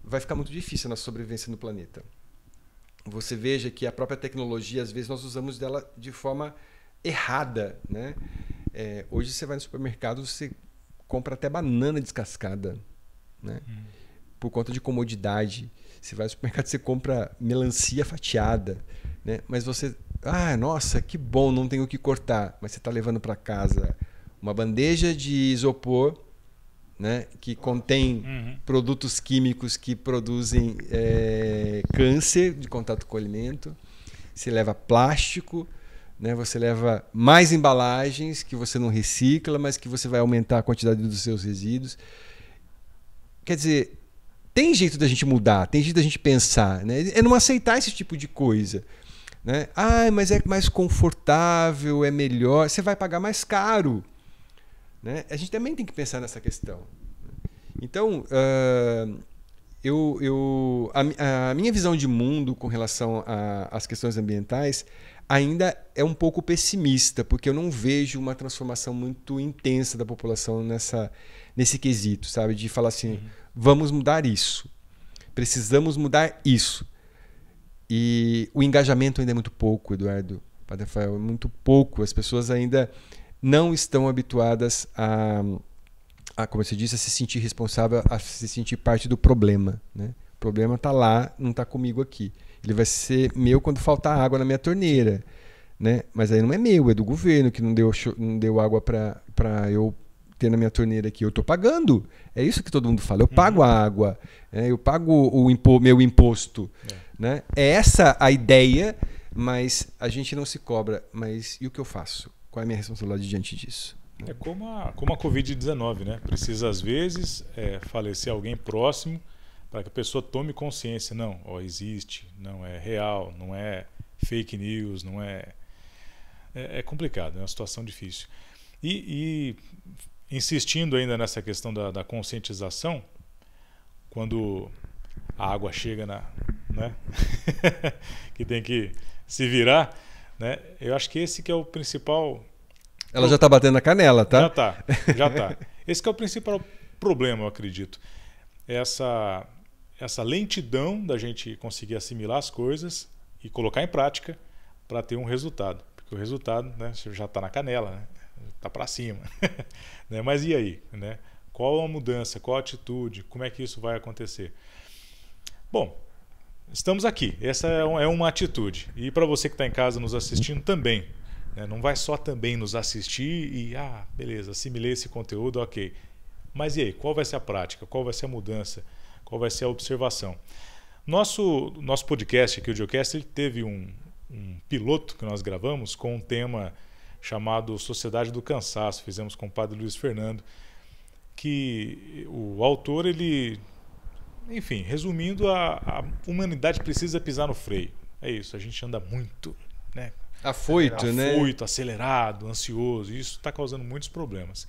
Speaker 4: vai ficar muito difícil a nossa sobrevivência no planeta. Você veja que a própria tecnologia, às vezes, nós usamos dela de forma errada, né? Hoje você vai no supermercado, você compra até banana descascada, né? Por conta de comodidade. Você vai no supermercado, você compra melancia fatiada, né? Mas você... nossa, que bom, não tenho o que cortar. Mas você está levando para casa uma bandeja de isopor, né, que contém produtos químicos que produzem câncer de contato com o alimento. Você leva plástico, né, você leva mais embalagens que você não recicla, mas que você vai aumentar a quantidade dos seus resíduos. Quer dizer, tem jeito da gente mudar, tem jeito da gente pensar, né? É não aceitar esse tipo de coisa, né? Mas é mais confortável, é melhor, você vai pagar mais caro, né? A gente também tem que pensar nessa questão. Então, a minha visão de mundo com relação às questões ambientais ainda é um pouco pessimista, porque eu não vejo uma transformação muito intensa da população nesse quesito, sabe? De falar assim, vamos mudar isso, precisamos mudar isso. E o engajamento ainda é muito pouco, Eduardo, Padre Rafael, é muito pouco. As pessoas ainda não estão habituadas como você disse, a se sentir responsável, a se sentir parte do problema, né? O problema está lá, não está comigo aqui. Ele vai ser meu quando faltar água na minha torneira, né? Mas aí não é meu, é do governo que não deu água para eu ter na minha torneira aqui. Eu estou pagando. É isso que todo mundo fala. Eu pago a água, eu pago meu imposto. Né? É essa a ideia, mas a gente não se cobra. Mas e o que eu faço? Qual é a minha responsabilidade diante disso?
Speaker 2: É como a Covid-19, né? Precisa, às vezes, falecer alguém próximo para que a pessoa tome consciência. Não, existe, não é real, não é fake news, não é... É complicado, é uma situação difícil. E insistindo ainda nessa questão da conscientização, quando a água chega né? que tem que se virar, né? Eu acho que esse que é o principal...
Speaker 4: Ela já está batendo na canela, tá?
Speaker 2: Já tá. Esse que é o principal problema, eu acredito. Essa lentidão da gente conseguir assimilar as coisas e colocar em prática para ter um resultado. Porque o resultado, né, já está na canela, né? Está para cima. Né? Mas e aí? Né? Qual a mudança? Qual a atitude? Como é que isso vai acontecer? Bom, estamos aqui. Essa é uma atitude. E para você que está em casa nos assistindo também. Né? Não vai só também nos assistir e, beleza, assimilei esse conteúdo, ok. Mas e aí? Qual vai ser a prática? Qual vai ser a mudança? qual vai ser a observação. Nosso podcast aqui, o Geocast, ele teve um piloto que nós gravamos com um tema chamado Sociedade do Cansaço. Fizemos com o padre Luiz Fernando, que o autor, ele, enfim, resumindo, a humanidade precisa pisar no freio. É isso, a gente anda muito, né?
Speaker 4: Afoito, né?
Speaker 2: Afoito, acelerado, ansioso. E isso está causando muitos problemas.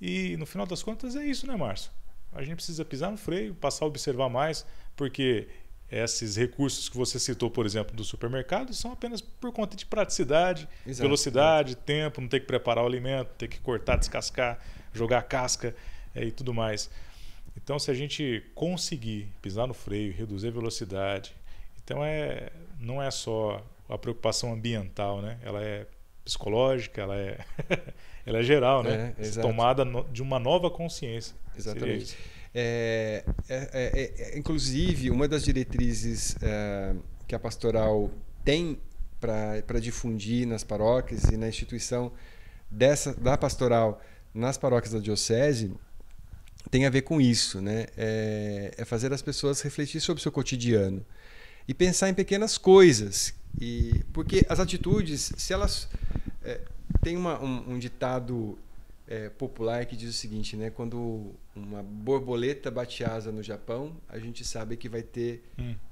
Speaker 2: E no final das contas é isso, né, Márcio? A gente precisa pisar no freio, passar a observar mais, porque esses recursos que você citou, por exemplo, do supermercado, são apenas por conta de praticidade, velocidade, tempo, não ter que preparar o alimento, ter que cortar, descascar, jogar a casca e tudo mais. Então, se a gente conseguir pisar no freio, reduzir a velocidade, então não é só a preocupação ambiental, né? Ela é psicológica, ela é geral, né? Tomada de uma nova consciência.
Speaker 4: Exatamente. Inclusive, uma das diretrizes que a pastoral tem para difundir nas paróquias e na instituição da pastoral nas paróquias da diocese tem a ver com isso, né? É fazer as pessoas refletir sobre o seu cotidiano e pensar em pequenas coisas. Porque as atitudes, se elas... tem um ditado popular que diz o seguinte, né? Quando uma borboleta bate asa no Japão, a gente sabe que vai ter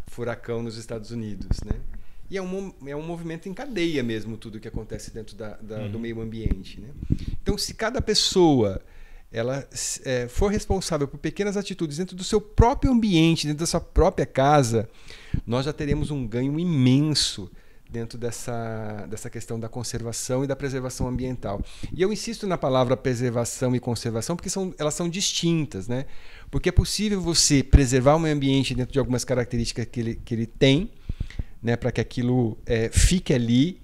Speaker 4: furacão nos Estados Unidos, né? E é um movimento em cadeia mesmo, tudo que acontece dentro do meio ambiente, né? Então, se cada pessoa ela for responsável por pequenas atitudes dentro do seu próprio ambiente, dentro da sua própria casa, nós já teremos um ganho imenso dentro dessa questão da conservação e da preservação ambiental. E eu insisto na palavra preservação e conservação porque elas são distintas, né? Porque é possível você preservar o meio ambiente dentro de algumas características que ele tem, né? Para que aquilo fique ali,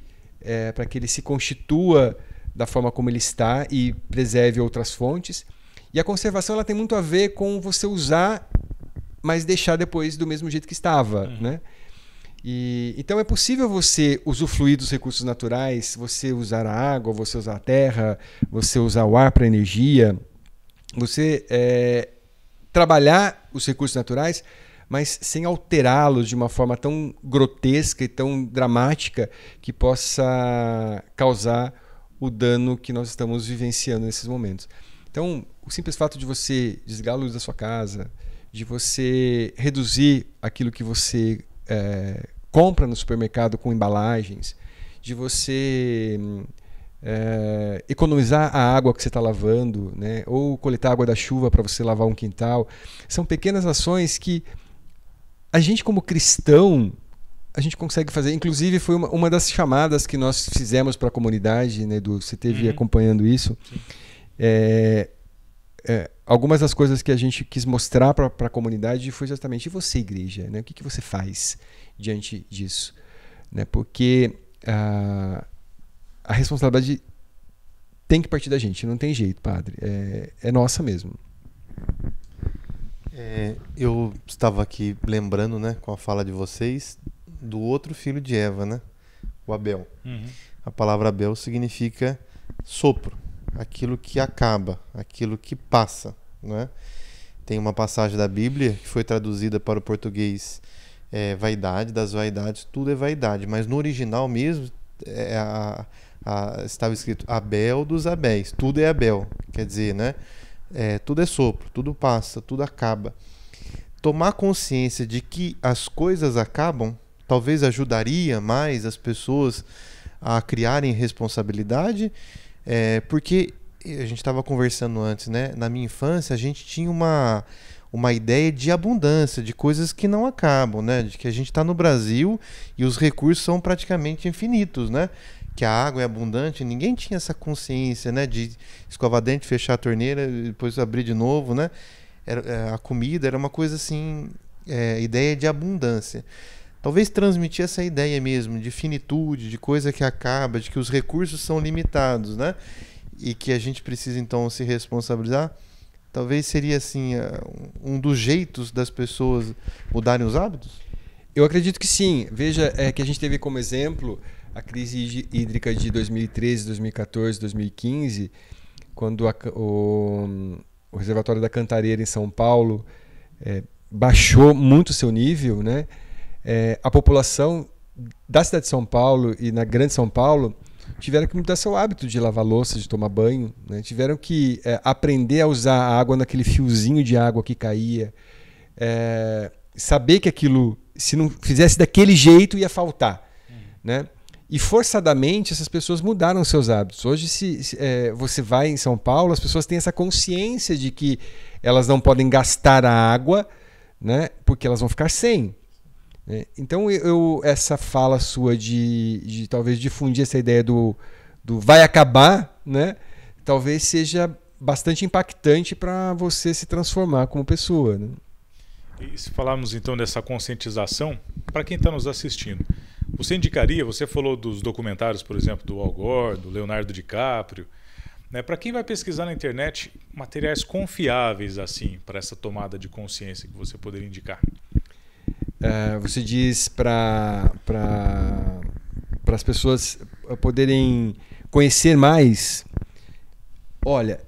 Speaker 4: para que ele se constitua da forma como ele está e preserve outras fontes. E a conservação ela tem muito a ver com você usar, mas deixar depois do mesmo jeito que estava, né? Então é possível você usufruir dos recursos naturais, você usar a água, você usar a terra, você usar o ar para energia, você trabalhar os recursos naturais, mas sem alterá-los de uma forma tão grotesca e tão dramática que possa causar o dano que nós estamos vivenciando nesses momentos. Então, o simples fato de você desligar a luz da sua casa, de você reduzir aquilo que você compra no supermercado com embalagens, de você economizar a água que você está lavando, né? Ou coletar água da chuva para você lavar um quintal. São pequenas ações que a gente, como cristão, a gente consegue fazer. Inclusive, foi uma das chamadas que nós fizemos para a comunidade, né, Edu? Você esteve acompanhando isso. Algumas das coisas que a gente quis mostrar para a comunidade foi justamente: e você, igreja, né? O que você faz diante disso? Né? Porque a responsabilidade tem que partir da gente, não tem jeito, padre. É nossa mesmo.
Speaker 3: Eu estava aqui lembrando, né, com a fala de vocês, do outro filho de Eva, né? O Abel. A palavra Abel significa sopro, aquilo que acaba, aquilo que passa, não é? Tem uma passagem da Bíblia que foi traduzida para o português, vaidade, das vaidades, tudo é vaidade, mas no original mesmo estava escrito Abel dos Abéis, tudo é Abel, quer dizer, né? Tudo é sopro, tudo passa, tudo acaba. Tomar consciência de que as coisas acabam talvez ajudaria mais as pessoas a criarem responsabilidade, porque a gente estava conversando antes, né? Na minha infância a gente tinha uma ideia de abundância, de coisas que não acabam, né? De que a gente está no Brasil e os recursos são praticamente infinitos, né? Que a água é abundante, ninguém tinha essa consciência, né? De escovar dente, fechar a torneira e depois abrir de novo, né? A comida era uma coisa assim, ideia de abundância. Talvez transmitir essa ideia mesmo de finitude, de coisa que acaba, de que os recursos são limitados, né? E que a gente precisa então se responsabilizar. Talvez seria assim um dos jeitos das pessoas mudarem os hábitos?
Speaker 4: Eu acredito que sim. Veja, que a gente teve como exemplo a crise hídrica de 2013, 2014, 2015, quando o reservatório da Cantareira em São Paulo baixou muito o seu nível, né? A população da cidade de São Paulo e na grande São Paulo tiveram que mudar seu hábito de lavar louça, de tomar banho, né? Tiveram que aprender a usar a água naquele fiozinho de água que caía, saber que aquilo, se não fizesse daquele jeito, ia faltar, né? E forçadamente essas pessoas mudaram seus hábitos. Hoje, se você vai em São Paulo, as pessoas têm essa consciência de que elas não podem gastar a água, né, porque elas vão ficar sem. Né? Então, essa fala sua de talvez difundir essa ideia do vai acabar, né, talvez seja bastante impactante para você se transformar como pessoa. Né?
Speaker 2: E se falarmos então dessa conscientização, para quem está nos assistindo, você indicaria, você falou dos documentários, por exemplo, do Al Gore, do Leonardo DiCaprio, né? Para quem vai pesquisar na internet, materiais confiáveis assim para essa tomada de consciência que você poderia indicar?
Speaker 4: Você diz para as pessoas poderem conhecer mais. Olha,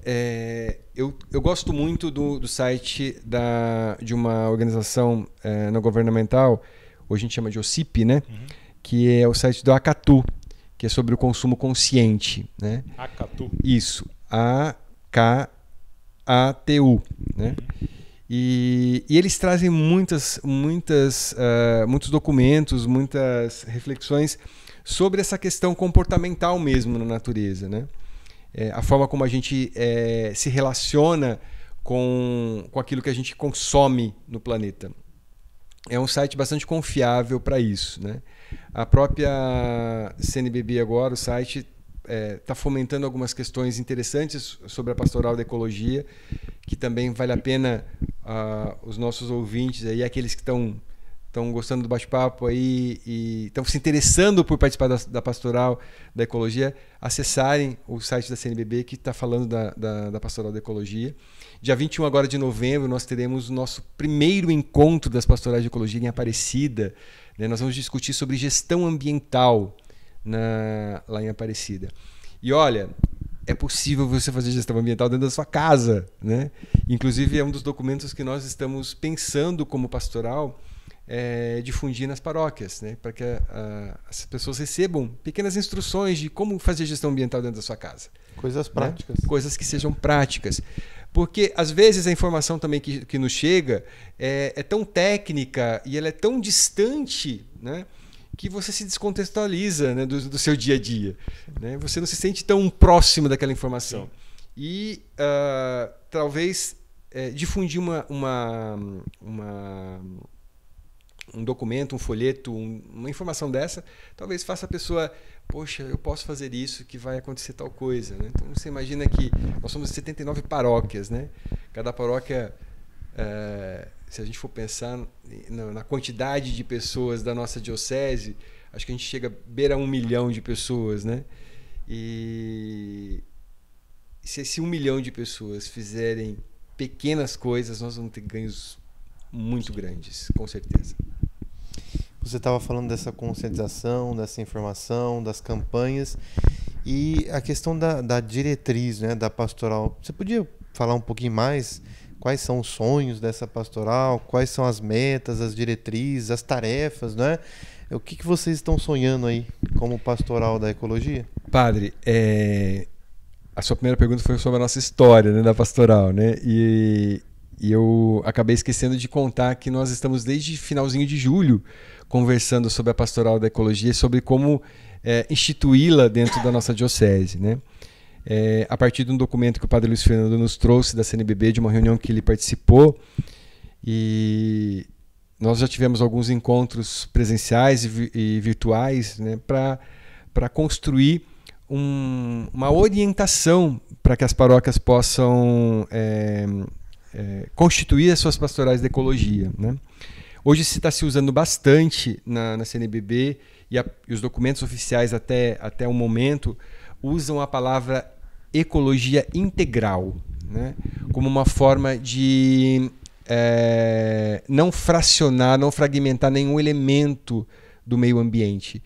Speaker 4: eu gosto muito do site de uma organização não governamental, hoje a gente chama de OCIP, né? Que é o site do Acatu, que é sobre o consumo consciente. Né?
Speaker 2: Acatu?
Speaker 4: Isso, A-K-A-T-U. Né? E eles trazem muitos documentos, muitas reflexões sobre essa questão comportamental mesmo na natureza. Né? A forma como a gente se relaciona com aquilo que a gente consome no planeta. É um site bastante confiável para isso. Né? A própria CNBB agora, o site, está fomentando algumas questões interessantes sobre a pastoral da ecologia, que também vale a pena os nossos ouvintes, aí, aqueles que estão gostando do bate-papo aí e estão se interessando por participar da pastoral da ecologia, acessarem o site da CNBB, que está falando da pastoral da ecologia. Dia 21 agora de novembro, nós teremos o nosso primeiro encontro das pastorais de ecologia em Aparecida. Né? Nós vamos discutir sobre gestão ambiental lá em Aparecida. E olha, é possível você fazer gestão ambiental dentro da sua casa. Né? Inclusive, é um dos documentos que nós estamos pensando como pastoral difundir nas paróquias, né? Para que as pessoas recebam pequenas instruções de como fazer gestão ambiental dentro da sua casa.
Speaker 3: Coisas práticas.
Speaker 4: Né? Coisas que sejam práticas. Porque, às vezes, a informação também que nos chega é tão técnica e ela é tão distante, né, que você se descontextualiza, né, do seu dia a dia. Né? Você não se sente tão próximo daquela informação. Sim. E talvez difundir um documento, um folheto, uma informação dessa, talvez faça a pessoa, poxa, eu posso fazer isso, que vai acontecer tal coisa. Né? Então você imagina que nós somos 79 paróquias, né? Cada paróquia, se a gente for pensar na quantidade de pessoas da nossa diocese, acho que a gente chega beira 1 milhão de pessoas, né? E se esse 1 milhão de pessoas fizerem pequenas coisas, nós vamos ter ganhos muito grandes, com certeza.
Speaker 3: Você estava falando dessa conscientização, dessa informação, das campanhas e a questão da diretriz, né, da pastoral. Você podia falar um pouquinho mais quais são os sonhos dessa pastoral, quais são as metas, as diretrizes, as tarefas, né? O que vocês estão sonhando aí como pastoral da ecologia?
Speaker 4: Padre, a sua primeira pergunta foi sobre a nossa história, né, da pastoral, né? E eu acabei esquecendo de contar que nós estamos desde finalzinho de julho conversando sobre a pastoral da ecologia, sobre como instituí-la dentro da nossa diocese, né? A partir de um documento que o Padre Luiz Fernando nos trouxe da CNBB, de uma reunião que ele participou, e nós já tivemos alguns encontros presenciais e virtuais, né, para construir uma orientação para que as paróquias possam constituir as suas pastorais de ecologia, né? Hoje se está se usando bastante na CNBB e os documentos oficiais até o momento usam a palavra ecologia integral, né? Como uma forma de não fracionar, não fragmentar nenhum elemento do meio ambiente.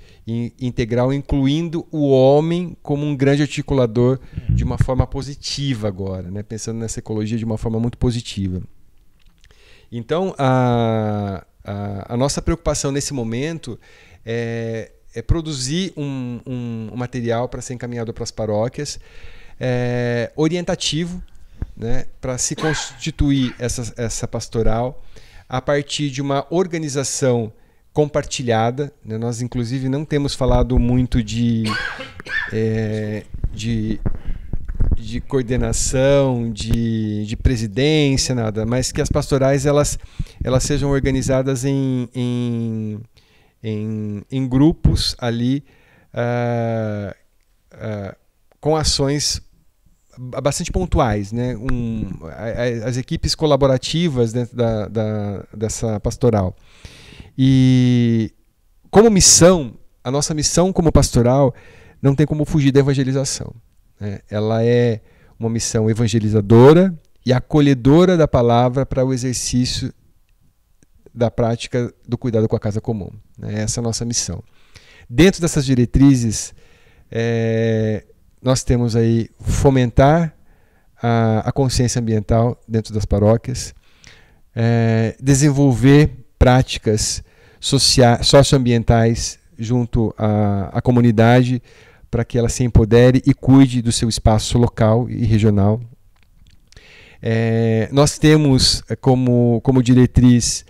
Speaker 4: Integral incluindo o homem como um grande articulador de uma forma positiva agora, né? Pensando nessa ecologia de uma forma muito positiva. Então, a nossa preocupação nesse momento é produzir um material para ser encaminhado para as paróquias, orientativo, né, para se constituir essa pastoral a partir de uma organização compartilhada, né? Nós, inclusive, não temos falado muito de coordenação, de presidência, nada, mas que as pastorais elas sejam organizadas em grupos ali, com ações bastante pontuais, né? As equipes colaborativas dentro dessa pastoral. E como missão, a nossa missão como pastoral não tem como fugir da evangelização, né? Ela é uma missão evangelizadora e acolhedora da palavra para o exercício da prática do cuidado com a casa comum, né? Essa é a nossa missão. Dentro dessas diretrizes, nós temos aí fomentar a consciência ambiental dentro das paróquias, desenvolver práticas socioambientais junto à comunidade para que ela se empodere e cuide do seu espaço local e regional. Nós temos como diretriz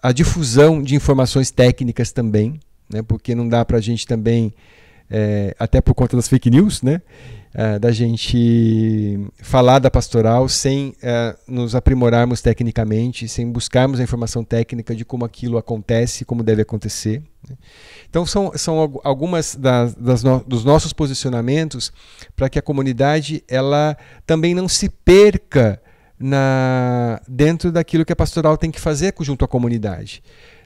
Speaker 4: a difusão de informações técnicas também, né, porque não dá para a gente também, até por conta das fake news, né, da gente falar da pastoral sem nos aprimorarmos tecnicamente, sem buscarmos a informação técnica de como aquilo acontece, como deve acontecer, né. Então são algumas dos nossos posicionamentos para que a comunidade ela também não se perca dentro daquilo que a pastoral tem que fazer junto à comunidade,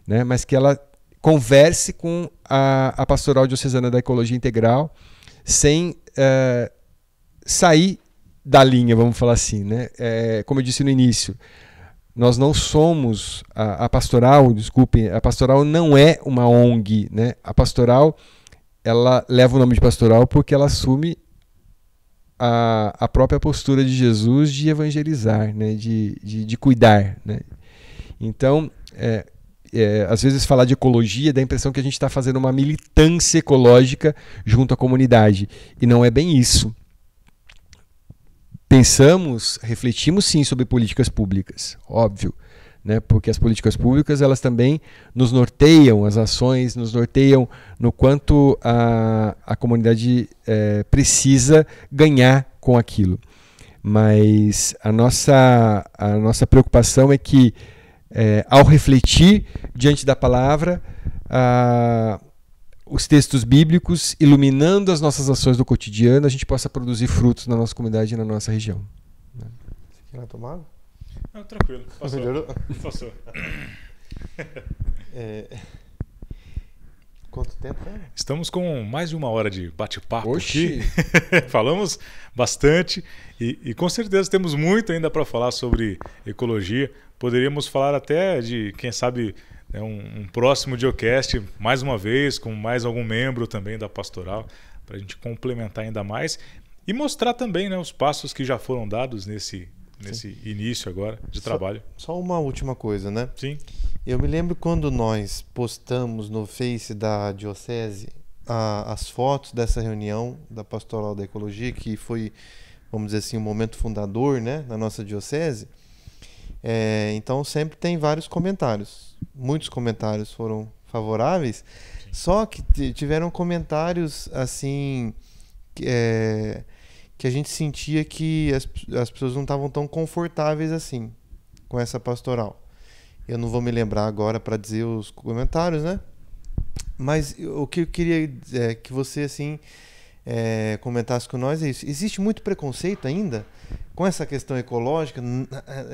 Speaker 4: né, mas que ela converse com a Pastoral Diocesana da Ecologia Integral sem sair da linha, vamos falar assim, né? Como eu disse no início, nós não somos a pastoral, desculpem, a pastoral não é uma ONG, né? A pastoral, ela leva o nome de pastoral porque ela assume a própria postura de Jesus de evangelizar, né? de cuidar, né? Então, às vezes falar de ecologia dá a impressão que a gente está fazendo uma militância ecológica junto à comunidade, e não é bem isso. Refletimos sim sobre políticas públicas, óbvio, né? Porque as políticas públicas elas também nos norteiam, as ações nos norteiam no quanto a comunidade precisa ganhar com aquilo. Mas a nossa preocupação é que, ao refletir diante da palavra, os textos bíblicos, iluminando as nossas ações do cotidiano, a gente possa produzir frutos na nossa comunidade e na nossa região.
Speaker 3: Você quer tomar água?
Speaker 2: Não, tranquilo. Passou.
Speaker 3: Quanto tempo é?
Speaker 2: Estamos com mais de 1 hora de bate-papo
Speaker 4: Oxi.
Speaker 2: aqui. Falamos bastante e com certeza temos muito ainda para falar sobre ecologia. Poderíamos falar até de, quem sabe, um próximo Diocast, mais uma vez, com mais algum membro também da pastoral, para a gente complementar ainda mais e mostrar também, né, os passos que já foram dados nesse início agora de trabalho.
Speaker 3: Só uma última coisa, né?
Speaker 2: Sim.
Speaker 3: Eu me lembro quando nós postamos no Face da Diocese as fotos dessa reunião da Pastoral da Ecologia, que foi, vamos dizer assim, um momento fundador, né, na nossa Diocese. Então sempre tem vários comentários. Muitos comentários foram favoráveis. Sim. Só que tiveram comentários assim que a gente sentia que as pessoas não estavam tão confortáveis assim com essa pastoral. Eu não vou me lembrar agora para dizer os comentários, né? Mas o que eu queria que você assim comentasse com nós é isso. Existe muito preconceito ainda com essa questão ecológica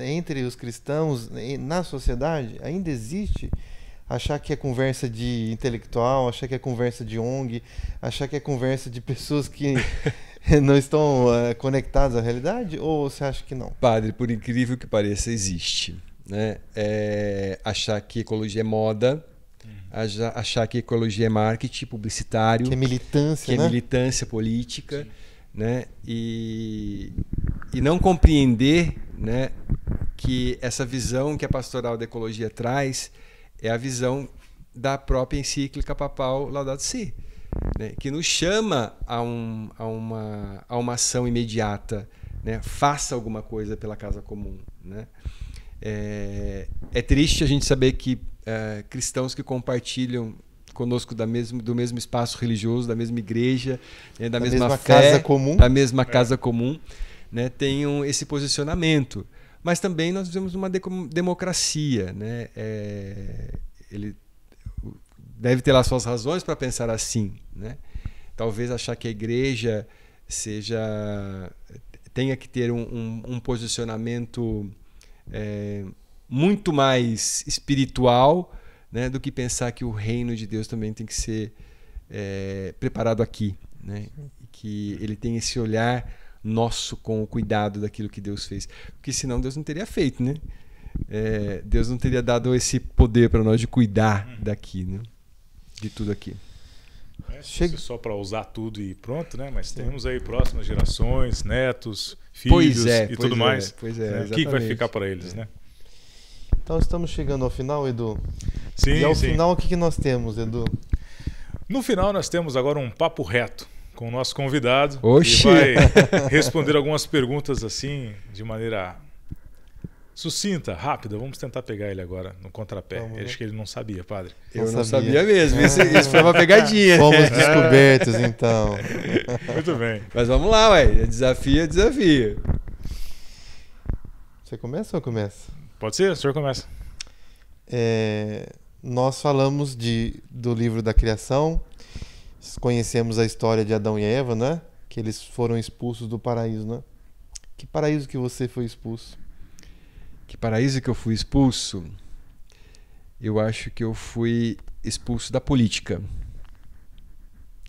Speaker 3: entre os cristãos, na sociedade? Ainda existe? Achar que é conversa de intelectual, achar que é conversa de ONG, achar que é conversa de pessoas que não estão conectadas à realidade? Ou você acha que não?
Speaker 4: Padre, por incrível que pareça, existe, né? Achar que ecologia é moda, achar que ecologia é marketing publicitário,
Speaker 3: que é militância,
Speaker 4: que é militância política, né? E não compreender, né, que essa visão que a pastoral da ecologia traz é a visão da própria encíclica papal Laudato Si, né? Que nos chama a uma ação imediata, né? Faça alguma coisa pela casa comum, né? É triste a gente saber que cristãos que compartilham conosco do mesmo espaço religioso, da mesma igreja, né, da mesma fé,
Speaker 3: casa comum,
Speaker 4: da mesma casa comum, né, tenham esse posicionamento. Mas também nós vivemos uma democracia, né? Ele deve ter lá suas razões para pensar assim, né? Talvez achar que a igreja tenha que ter um posicionamento muito mais espiritual, né, do que pensar que o reino de Deus também tem que ser preparado aqui, né? Que ele tem esse olhar nosso com o cuidado daquilo que Deus fez, porque senão Deus não teria feito, né? Deus não teria dado esse poder para nós de cuidar daqui, né? De tudo aqui.
Speaker 2: Chega só para usar tudo e pronto, né? Mas temos aí próximas gerações, netos, filhos e tudo mais.
Speaker 4: Pois é,
Speaker 2: né? O que vai ficar para eles, né?
Speaker 3: Então estamos chegando ao final, Edu.
Speaker 2: Sim,
Speaker 3: e ao
Speaker 2: sim.
Speaker 3: final, o que nós temos, Edu?
Speaker 2: No final, nós temos agora um papo reto com o nosso convidado.
Speaker 4: Oxi!
Speaker 2: Que vai responder algumas perguntas assim, de maneira sucinta, rápida. Vamos tentar pegar ele agora no contrapé. Acho que ele não sabia, padre.
Speaker 4: Eu não sabia mesmo. Isso foi uma pegadinha.
Speaker 3: Fomos descobertos, então.
Speaker 2: Muito bem.
Speaker 4: Mas vamos lá, ué. Desafio é desafio.
Speaker 3: Você começa ou eu começo?
Speaker 2: Pode ser? O senhor começa.
Speaker 3: Nós falamos do livro da criação, conhecemos a história de Adão e Eva, né? Que eles foram expulsos do paraíso, né? Que paraíso que você foi expulso?
Speaker 4: Que paraíso que eu fui expulso? Eu acho que eu fui expulso da política.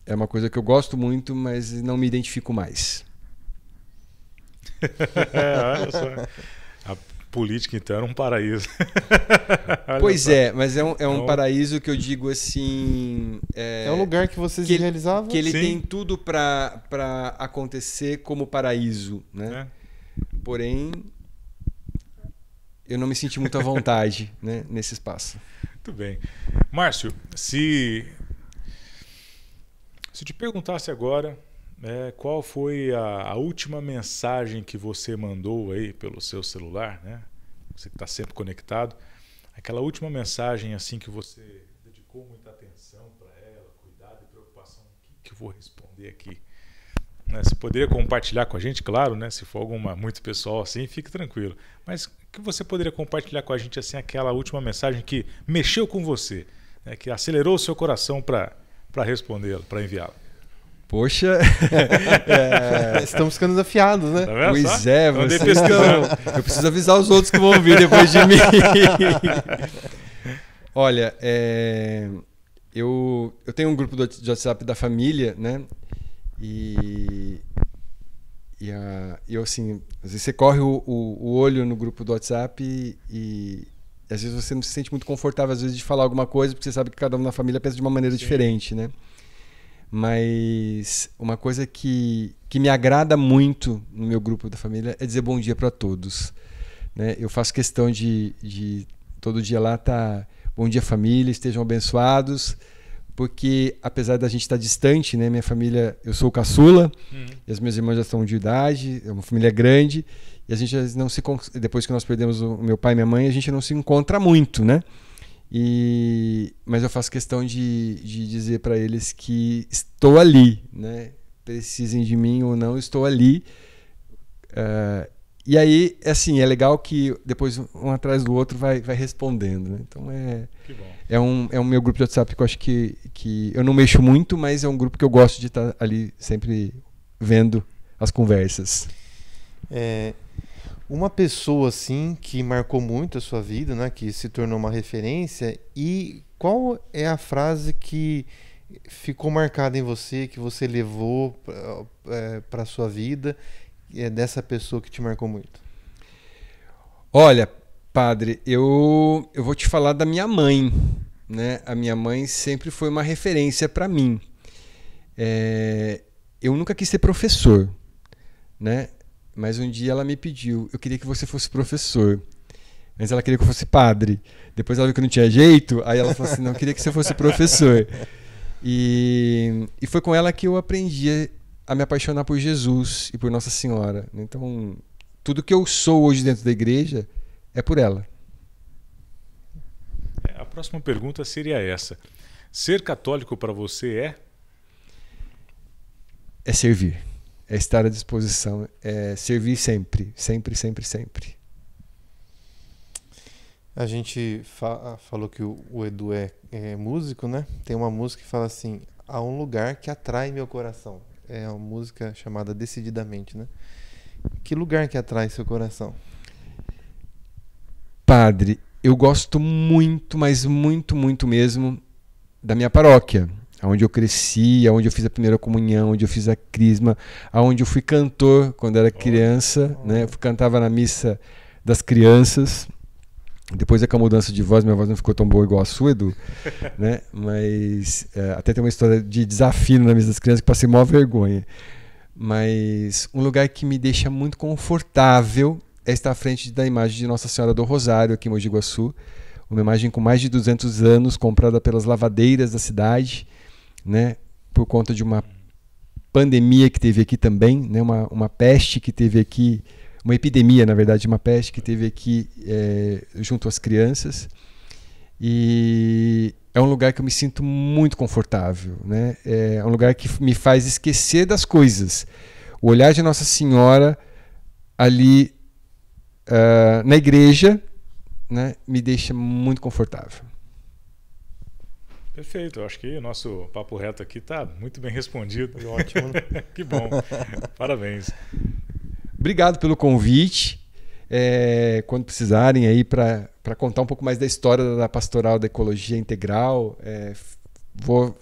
Speaker 4: É uma coisa que eu gosto muito, mas não me identifico mais.
Speaker 2: Olha só. A política, então, era um paraíso.
Speaker 4: Pois é, mas é um paraíso que eu digo assim...
Speaker 3: É um lugar que você se realizava?
Speaker 4: Que ele
Speaker 2: Sim.
Speaker 4: tem tudo para acontecer como paraíso, né? Porém, eu não me senti muito à vontade, né, nesse espaço.
Speaker 2: Muito bem. Márcio, se te perguntasse agora qual foi a última mensagem que você mandou aí pelo seu celular, né? Você que está sempre conectado, aquela última mensagem assim que você dedicou muita atenção para ela, cuidado e preocupação, o que eu vou responder aqui? Né? Você poderia compartilhar com a gente, claro, né? Se for alguma muito pessoal assim, fique tranquilo. Mas o que você poderia compartilhar com a gente assim, aquela última mensagem que mexeu com você, né? Que acelerou o seu coração para respondê-la, para enviá-la?
Speaker 4: Poxa,
Speaker 3: estamos ficando desafiados, né?
Speaker 2: Tá vendo?
Speaker 4: Pois
Speaker 2: Só?
Speaker 4: é,
Speaker 2: Andei
Speaker 4: vocês
Speaker 2: pesquisando.
Speaker 4: eu preciso avisar os outros que vão ouvir depois de mim. Olha, eu tenho um grupo de WhatsApp da família, né? E eu assim, às vezes você corre o olho no grupo do WhatsApp e às vezes você não se sente muito confortável às vezes de falar alguma coisa, porque você sabe que cada um na família pensa de uma maneira diferente, né? Mas uma coisa que me agrada muito no meu grupo da família é dizer bom dia para todos, né? Eu faço questão de todo dia lá tá bom dia família, estejam abençoados, porque apesar da gente estar distante, né, minha família, eu sou o caçula, e as minhas irmãs já estão de idade, é uma família grande, e a gente não se depois que nós perdemos o meu pai e minha mãe, a gente não se encontra muito, né? Mas eu faço questão de dizer para eles que estou ali, né? Precisem de mim ou não, estou ali. E aí, assim, é legal que depois um atrás do outro vai respondendo, né? Então
Speaker 2: Que bom.
Speaker 4: é um meu grupo de WhatsApp que eu acho que eu não mexo muito, mas é um grupo que eu gosto de estar ali sempre vendo as conversas.
Speaker 3: Uma pessoa assim que marcou muito a sua vida, né, que se tornou uma referência, e qual é a frase que ficou marcada em você, que você levou para a sua vida, dessa pessoa que te marcou muito?
Speaker 4: Olha, padre, eu vou te falar da minha mãe, né? A minha mãe sempre foi uma referência para mim. Eu nunca quis ser professor, né? Mas um dia ela me pediu, eu queria que você fosse professor. Antes ela queria que eu fosse padre. Depois ela viu que não tinha jeito, aí ela falou assim, não, eu queria que você fosse professor. E foi com ela que eu aprendi a me apaixonar por Jesus e por Nossa Senhora. Então, tudo que eu sou hoje dentro da igreja é por ela.
Speaker 2: A próxima pergunta seria essa. Ser católico para você
Speaker 4: é servir, é estar à disposição, é servir sempre, sempre, sempre, sempre.
Speaker 3: A gente falou que o Edu é músico, né? Tem uma música que fala assim: há um lugar que atrai meu coração. É uma música chamada Decididamente, né? Que lugar que atrai seu coração?
Speaker 4: Padre, eu gosto muito, mas muito, muito mesmo da minha paróquia, onde eu cresci, onde eu fiz a primeira comunhão, onde eu fiz a crisma, onde eu fui cantor quando era criança, né? Eu cantava na missa das crianças. Depois com a mudança de voz, minha voz não ficou tão boa igual a sua, Edu, né? Mas até tem uma história de desafio na missa das crianças que passei maior vergonha. Mas um lugar que me deixa muito confortável é estar à frente da imagem de Nossa Senhora do Rosário aqui em Mogi Guaçu, uma imagem com mais de 200 anos, comprada pelas lavadeiras da cidade, né? Por conta de uma pandemia que teve aqui também, né? Uma peste que teve aqui, uma epidemia, na verdade, uma peste que teve aqui junto às crianças. E é um lugar que eu me sinto muito confortável, né? É um lugar que me faz esquecer das coisas. O olhar de Nossa Senhora ali na igreja, né, me deixa muito confortável.
Speaker 2: Perfeito, eu acho que o nosso papo reto aqui está muito bem respondido.
Speaker 3: Ótimo.
Speaker 2: Que bom, parabéns.
Speaker 4: Obrigado pelo convite. Quando precisarem aí para contar um pouco mais da história da Pastoral da Ecologia Integral, vou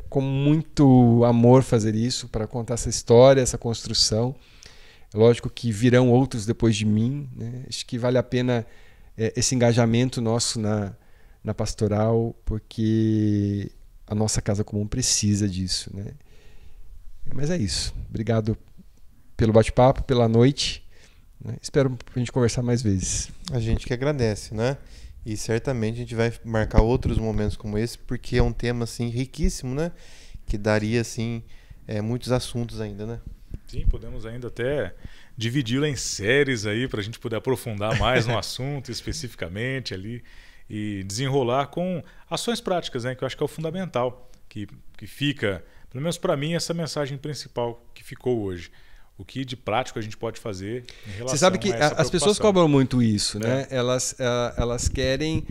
Speaker 4: com muito amor fazer isso, para contar essa história, essa construção. Lógico que virão outros depois de mim, né? Acho que vale a pena esse engajamento nosso na pastoral, porque a nossa casa comum precisa disso, né? Mas é isso. Obrigado pelo bate-papo, pela noite, né? Espero a gente conversar mais vezes.
Speaker 3: A gente que agradece, né? E certamente a gente vai marcar outros momentos como esse, porque é um tema assim riquíssimo, né? Que daria assim muitos assuntos ainda, né?
Speaker 2: Sim, podemos ainda até dividi-la em séries aí para a gente poder aprofundar mais no assunto especificamente ali e desenrolar com ações práticas, né? Que eu acho que é o fundamental, que fica, pelo menos para mim, essa mensagem principal que ficou hoje. O que de prático a gente pode fazer em relação a essa preocupação.
Speaker 4: Você sabe que as pessoas cobram muito isso, né? Elas querem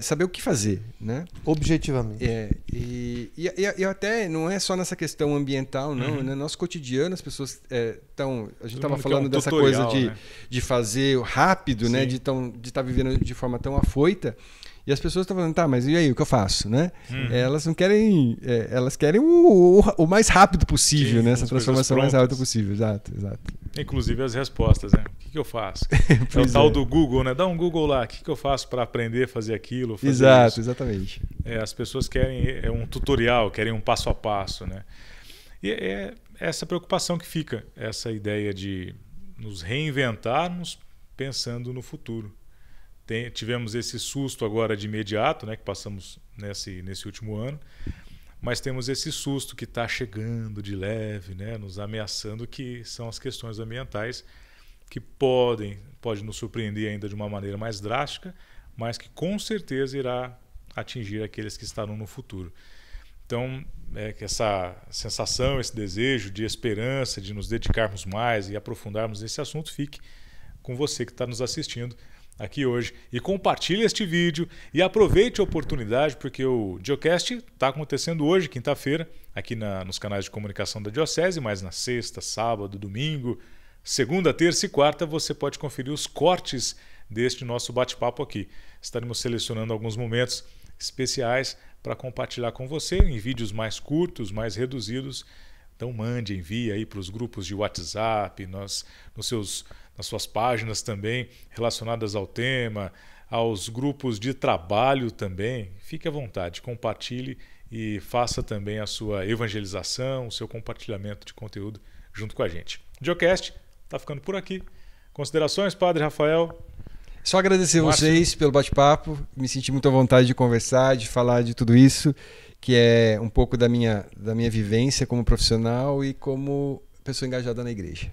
Speaker 4: saber o que fazer, né?
Speaker 3: Objetivamente.
Speaker 4: E até não é só nessa questão ambiental, não. Uhum. Né? Nosso cotidiano, as pessoas estão... A gente estava falando dessa tutorial, coisa
Speaker 2: né?
Speaker 4: de fazer rápido,
Speaker 2: Sim.
Speaker 4: né? De estar vivendo de forma tão afoita. E as pessoas estão falando, tá, mas e aí, o que eu faço, né?
Speaker 2: Uhum.
Speaker 4: Elas não querem... elas querem o mais rápido possível,
Speaker 2: sim,
Speaker 4: né? Essa transformação mais rápida possível. Exato.
Speaker 2: Inclusive as respostas, né? O que eu faço? É o tal do Google, né? Dá um Google lá. O que eu faço para aprender a fazer aquilo? Fazer
Speaker 4: Exato,
Speaker 2: isso?
Speaker 4: Exatamente.
Speaker 2: As pessoas querem um tutorial, querem um passo a passo, né? E é essa preocupação que fica, essa ideia de nos reinventarmos pensando no futuro. Tivemos esse susto agora de imediato, né, que passamos nesse último ano, mas temos esse susto que está chegando de leve, né, nos ameaçando, que são as questões ambientais, que pode nos surpreender ainda de uma maneira mais drástica, mas que com certeza irá atingir aqueles que estarão no futuro. Então, que essa sensação, esse desejo de esperança, de nos dedicarmos mais e aprofundarmos nesse assunto, fique com você que está nos assistindo aqui hoje. E compartilhe este vídeo e aproveite a oportunidade, porque o Diocast está acontecendo hoje, quinta-feira, aqui nos canais de comunicação da Diocese, mas na sexta, sábado, domingo, segunda, terça e quarta você pode conferir os cortes deste nosso bate-papo aqui. Estaremos selecionando alguns momentos especiais para compartilhar com você em vídeos mais curtos, mais reduzidos. Então envie aí para os grupos de WhatsApp, nas suas páginas também relacionadas ao tema, aos grupos de trabalho também. Fique à vontade, compartilhe e faça também a sua evangelização, o seu compartilhamento de conteúdo junto com a gente. O Diocast está ficando por aqui. Considerações, Padre Rafael?
Speaker 4: Só agradecer
Speaker 2: Márcio.
Speaker 4: vocês pelo bate-papo. Me senti muito à vontade de conversar, de falar de tudo isso, que é um pouco da minha vivência como profissional e como pessoa engajada na igreja.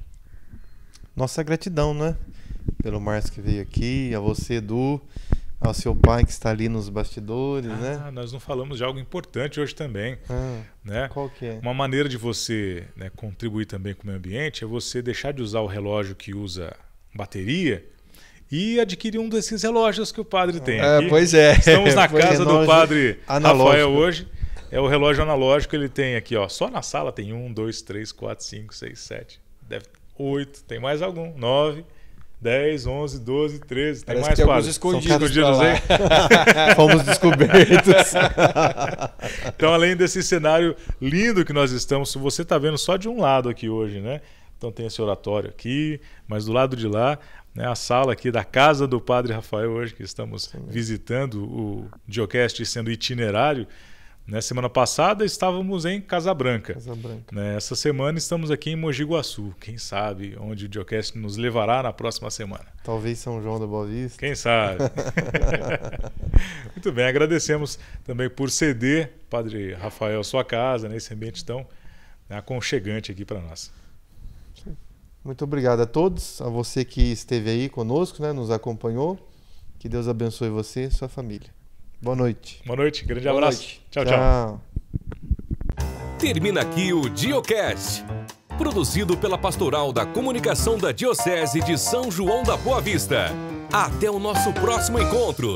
Speaker 3: Nossa gratidão, né? Pelo Márcio que veio aqui, a você, Edu, ao seu pai que está ali nos bastidores, né?
Speaker 2: Nós não falamos de algo importante hoje também. Né?
Speaker 3: Qual que é?
Speaker 2: Uma maneira de você, né, contribuir também com o meio ambiente é você deixar de usar o relógio que usa bateria e adquirir um desses relógios que o padre tem aqui.
Speaker 4: Pois é.
Speaker 2: Estamos na casa do padre
Speaker 3: analógico.
Speaker 2: Rafael hoje. É o relógio analógico, ele tem aqui, ó. Só na sala tem 1, 2, 3, 4, 5, 6, 7. Deve 8. Tem mais algum? 9, 10, 11, 12, 13. Tem
Speaker 4: Parece
Speaker 2: mais
Speaker 4: que tem alguns
Speaker 2: quadros.
Speaker 4: escondidos
Speaker 2: Escondidos
Speaker 4: pra
Speaker 2: aí.
Speaker 3: Fomos descobertos.
Speaker 2: Então, além desse cenário lindo que nós estamos, você está vendo só de um lado aqui hoje, né? Então tem esse oratório aqui, mas do lado de lá, né, a sala aqui da casa do Padre Rafael hoje, que estamos visitando, o Diocast sendo itinerário. Na semana passada estávamos em Casabranca. Essa semana estamos aqui em Mogi Guaçu. Quem sabe onde o Diocast nos levará na próxima semana.
Speaker 3: Talvez São João da Boa Vista.
Speaker 2: Quem sabe? Muito bem, agradecemos também por ceder, Padre Rafael, sua casa, nesse ambiente tão aconchegante aqui para nós.
Speaker 3: Muito obrigado a todos, a você que esteve aí conosco, né, nos acompanhou. Que Deus abençoe você e sua família. Boa noite.
Speaker 2: Boa noite, grande
Speaker 4: Boa
Speaker 2: abraço.
Speaker 4: noite.
Speaker 2: Tchau, tchau.
Speaker 1: Termina aqui o Diocast, produzido pela Pastoral da Comunicação da Diocese de São João da Boa Vista. Até o nosso próximo encontro.